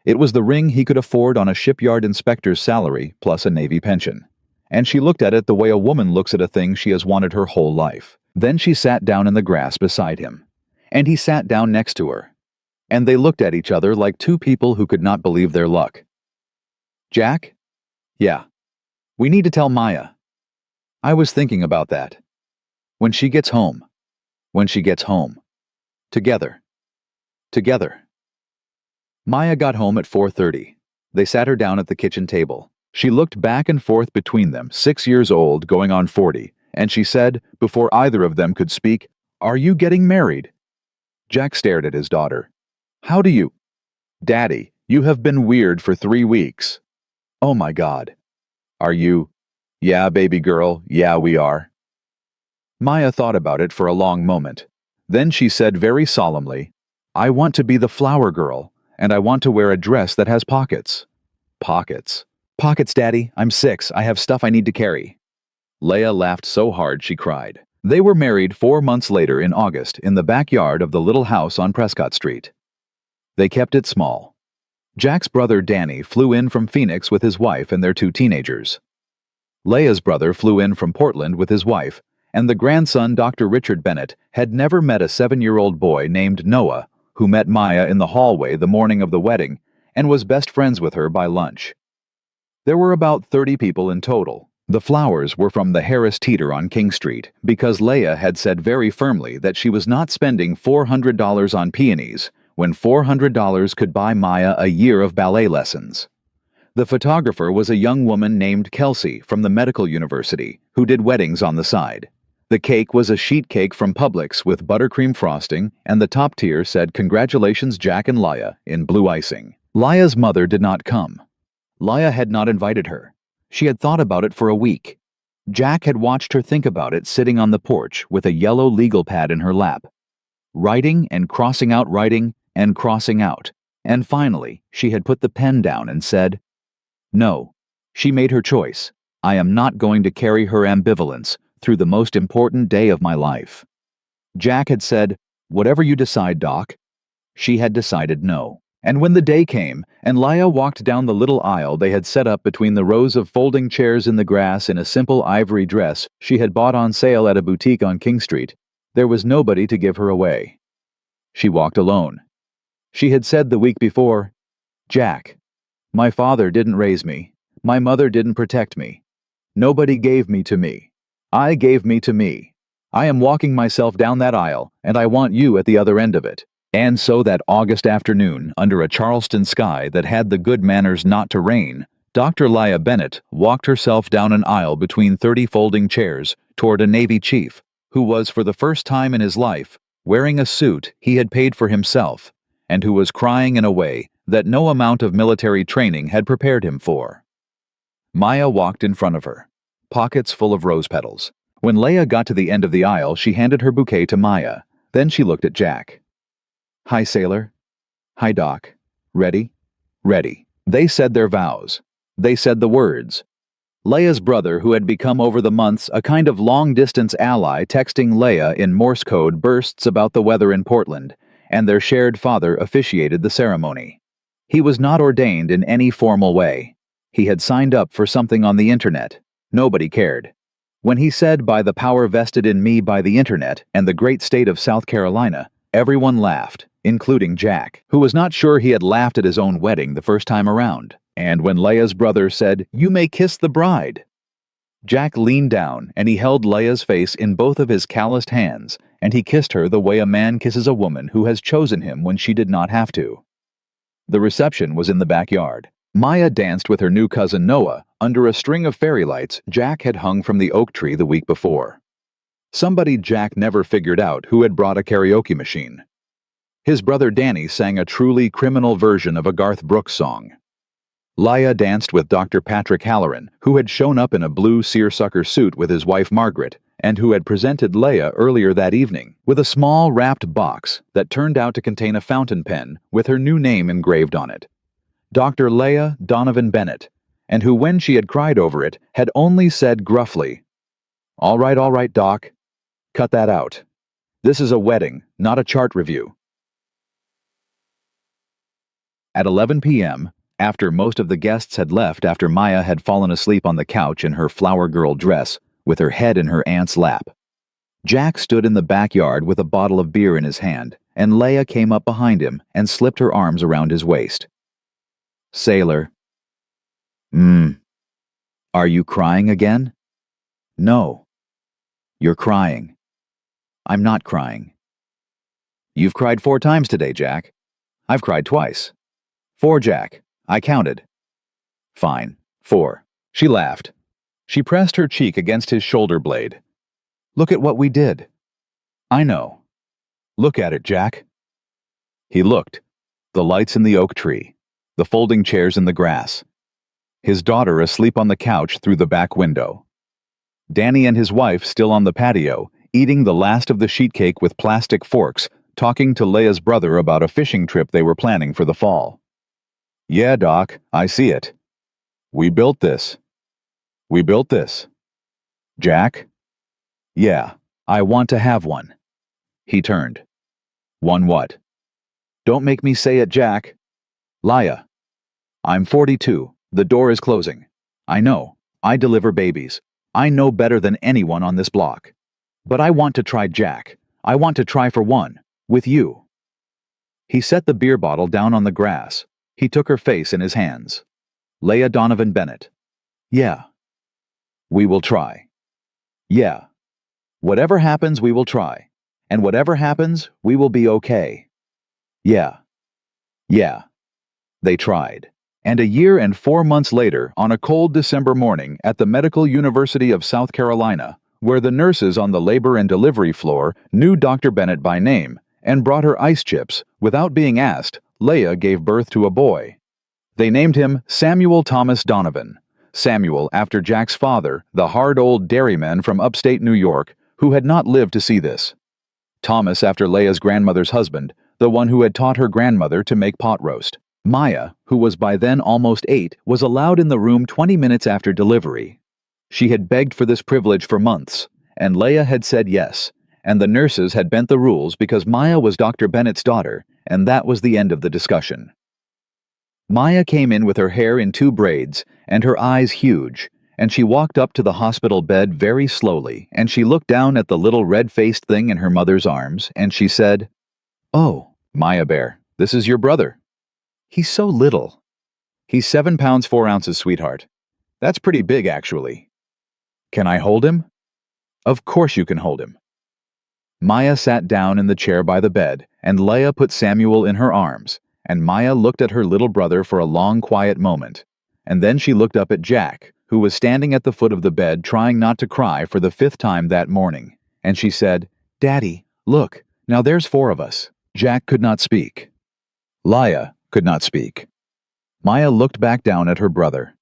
It was the ring he could afford on a shipyard inspector's salary plus a Navy pension. And she looked at it the way a woman looks at a thing she has wanted her whole life. Then she sat down in the grass beside him. And he sat down next to her. And they looked at each other like two people who could not believe their luck. Jack? Yeah. We need to tell Maya. I was thinking about that. When she gets home. When she gets home. Together. Together. Maya got home at 4:30. They sat her down at the kitchen table. She looked back and forth between them, 6 years old, going on 40, and she said, before either of them could speak, Are you getting married? Jack stared at his daughter. How do you? Daddy, you have been weird for 3 weeks. Oh my God. Are you? Yeah, baby girl, yeah, we are. Maya thought about it for a long moment. Then she said very solemnly, I want to be the flower girl, and I want to wear a dress that has pockets. Pockets. Pockets, Daddy. I'm 6. I have stuff I need to carry. Leia laughed so hard she cried. They were married 4 months later in August in the backyard of the little house on Prescott Street. They kept it small. Jack's brother Danny flew in from Phoenix with his wife and their 2 teenagers. Leia's brother flew in from Portland with his wife, and the grandson, Dr. Richard Bennett, had never met a 7-year-old boy named Noah, who met Maya in the hallway the morning of the wedding and was best friends with her by lunch. There were about 30 people in total. The flowers were from the Harris Teeter on King Street because Leia had said very firmly that she was not spending $400 on peonies when $400 could buy Maya a year of ballet lessons. The photographer was a young woman named Kelsey from the medical university who did weddings on the side. The cake was a sheet cake from Publix with buttercream frosting, and the top tier said Congratulations Jack and Leia in blue icing. Leia's mother did not come. Leia had not invited her. She had thought about it for a week. Jack had watched her think about it sitting on the porch with a yellow legal pad in her lap. Writing and crossing out writing and crossing out. And finally, she had put the pen down and said, No. She made her choice. I am not going to carry her ambivalence through the most important day of my life. Jack had said, Whatever you decide, Doc. She had decided no. And when the day came, and Leah walked down the little aisle they had set up between the rows of folding chairs in the grass in a simple ivory dress she had bought on sale at a boutique on King Street, there was nobody to give her away. She walked alone. She had said the week before, "Jack, my father didn't raise me. My mother didn't protect me. Nobody gave me to me. I gave me to me. I am walking myself down that aisle, and I want you at the other end of it." And so that August afternoon, under a Charleston sky that had the good manners not to rain, Dr. Leah Bennett walked herself down an aisle between 30 folding chairs toward a Navy chief, who was for the first time in his life wearing a suit he had paid for himself, and who was crying in a way that no amount of military training had prepared him for. Maya walked in front of her, pockets full of rose petals. When Leah got to the end of the aisle, she handed her bouquet to Maya. Then she looked at Jack. "Hi, sailor." "Hi, Doc." "Ready?" "Ready." They said their vows. They said the words. Leah's brother, who had become over the months a kind of long-distance ally, texting Leah in Morse code bursts about the weather in Portland, and their shared father officiated the ceremony. He was not ordained in any formal way. He had signed up for something on the internet. Nobody cared. When he said, "By the power vested in me by the internet and the great state of South Carolina," everyone laughed, including Jack, who was not sure he had laughed at his own wedding the first time around. And when Leah's brother said, "You may kiss the bride," Jack leaned down and he held Leah's face in both of his calloused hands, and he kissed her the way a man kisses a woman who has chosen him when she did not have to. The reception was in the backyard. Maya danced with her new cousin Noah under a string of fairy lights Jack had hung from the oak tree the week before. Somebody Jack never figured out who had brought a karaoke machine. His brother Danny sang a truly criminal version of a Garth Brooks song. Leah danced with Dr. Patrick Halloran, who had shown up in a blue seersucker suit with his wife Margaret, and who had presented Leah earlier that evening with a small wrapped box that turned out to contain a fountain pen with her new name engraved on it. Dr. Leah Donovan Bennett, and who, when she had cried over it, had only said gruffly, all right, Doc. Cut that out. This is a wedding, not a chart review." At 11 p.m., after most of the guests had left after Maya had fallen asleep on the couch in her flower girl dress, with her head in her aunt's lap, Jack stood in the backyard with a bottle of beer in his hand, and Leah came up behind him and slipped her arms around his waist. "Sailor." Are you crying again?" "No." "You're crying." "I'm not crying." "You've cried 4 times today, Jack." "I've cried twice." "4, Jack. I counted." "Fine. 4. She laughed. She pressed her cheek against his shoulder blade. "Look at what we did." "I know." "Look at it, Jack." He looked. The lights in the oak tree. The folding chairs in the grass. His daughter asleep on the couch through the back window. Danny and his wife still on the patio, eating the last of the sheet cake with plastic forks, talking to Leah's brother about a fishing trip they were planning for the fall. "Yeah, Doc, I see it. We built this. We built this." "Jack?" "Yeah, I want to have one." He turned. "One what?" "Don't make me say it, Jack." "Leah." "I'm 42. The door is closing. I know. I deliver babies. I know better than anyone on this block. But I want to try Jack. I want to try for one. With you." He set the beer bottle down on the grass. He took her face in his hands. "Leah Donovan Bennett." "Yeah." "We will try." "Yeah. Whatever happens, we will try. And whatever happens, we will be okay." "Yeah." "Yeah." They tried. And a year and 4 months later, on a cold December morning at the Medical University of South Carolina, where the nurses on the labor and delivery floor knew Dr. Bennett by name and brought her ice chips, without being asked, Leah gave birth to a boy. They named him Samuel Thomas Donovan. Samuel after Jack's father, the hard old dairyman from upstate New York, who had not lived to see this. Thomas after Leah's grandmother's husband, the one who had taught her grandmother to make pot roast. Maya, who was by then almost 8, was allowed in the room 20 minutes after delivery. She had begged for this privilege for months, and Leah had said yes, and the nurses had bent the rules because Maya was Dr. Bennett's daughter, and that was the end of the discussion. Maya came in with her hair in 2 braids and her eyes huge, and she walked up to the hospital bed very slowly, and she looked down at the little red-faced thing in her mother's arms, and she said, "Oh, Maya Bear, this is your brother. He's so little. He's 7 pounds 4 ounces, sweetheart. That's pretty big, actually. Can I hold him?" "Of course you can hold him." Maya sat down in the chair by the bed, and Leia put Samuel in her arms, and Maya looked at her little brother for a long, quiet moment, and then she looked up at Jack, who was standing at the foot of the bed trying not to cry for the 5th time that morning, and she said, "Daddy, look, now there's 4 of us." Jack could not speak. Leia could not speak. Maya looked back down at her brother.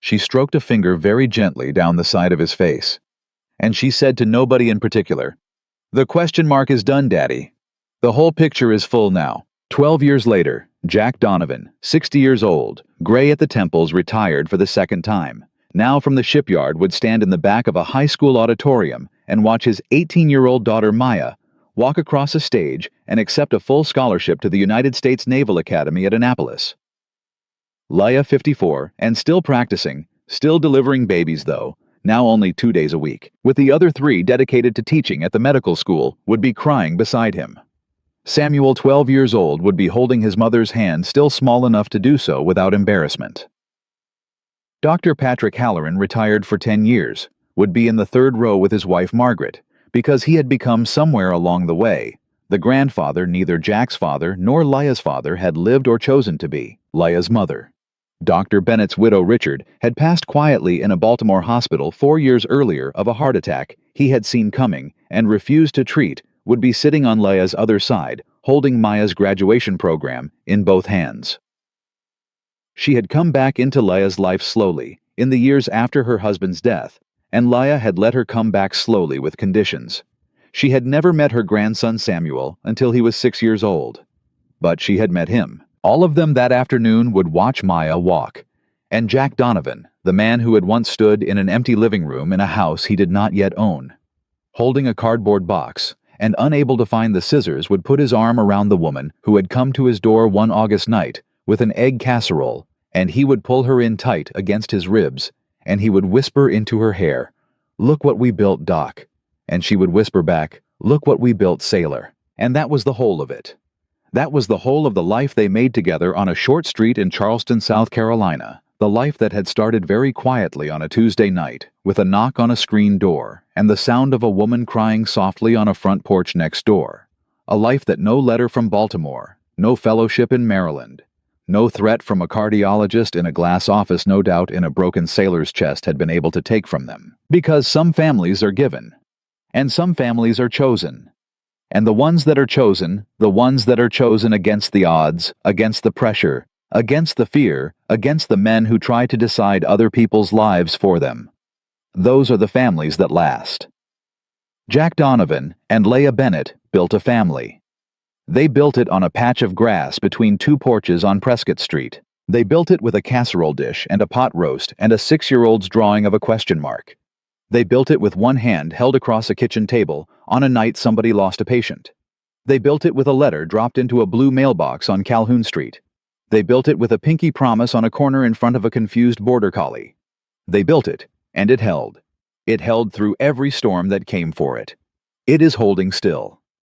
She stroked a finger very gently down the side of his face, and she said to nobody in particular, "The question mark is done, Daddy. The whole picture is full now." 12 years later, Jack Donovan, 60 years old, gray at the temples, retired for the 2nd time, now from the shipyard, would stand in the back of a high school auditorium and watch his 18-year-old daughter Maya walk across a stage and accept a full scholarship to the United States Naval Academy at Annapolis. Leia, 54, and still practicing, still delivering babies though, now only 2 days a week, with the other 3 dedicated to teaching at the medical school, would be crying beside him. Samuel, 12 years old, would be holding his mother's hand, still small enough to do so without embarrassment. Dr. Patrick Halloran, retired for 10 years, would be in the 3rd row with his wife Margaret, because he had become somewhere along the way the grandfather neither Jack's father nor Leia's father had lived or chosen to be, Leia's mother. Dr. Bennett's widow Richard had passed quietly in a Baltimore hospital 4 years earlier of a heart attack he had seen coming and refused to treat, would be sitting on Leia's other side, holding Maya's graduation program in both hands. She had come back into Leia's life slowly, in the years after her husband's death, and Leia had let her come back slowly with conditions. She had never met her grandson Samuel until he was 6 years old. But she had met him. All of them that afternoon would watch Maya walk, and Jack Donovan, the man who had once stood in an empty living room in a house he did not yet own, holding a cardboard box, and unable to find the scissors, would put his arm around the woman who had come to his door one August night with an egg casserole, and he would pull her in tight against his ribs, and he would whisper into her hair, "Look what we built, Doc." And she would whisper back, "Look what we built, Sailor." And that was the whole of it. That was the whole of the life they made together on a short street in Charleston, South Carolina, the life that had started very quietly on a Tuesday night, with a knock on a screen door and the sound of a woman crying softly on a front porch next door. A life that no letter from Baltimore, no fellowship in Maryland, no threat from a cardiologist in a glass office, no doubt in a broken sailor's chest, had been able to take from them. Because some families are given, and some families are chosen. And the ones that are chosen, the ones that are chosen against the odds, against the pressure, against the fear, against the men who try to decide other people's lives for them. Those are the families that last. Jack Donovan and Leia Bennett built a family. They built it on a patch of grass between 2 porches on Prescott Street. They built it with a casserole dish and a pot roast and a 6-year-old's drawing of a question mark. They built it with one hand held across a kitchen table on a night somebody lost a patient. They built it with a letter dropped into a blue mailbox on Calhoun Street. They built it with a pinky promise on a corner in front of a confused border collie. They built it, and it held. It held through every storm that came for it. It is holding still.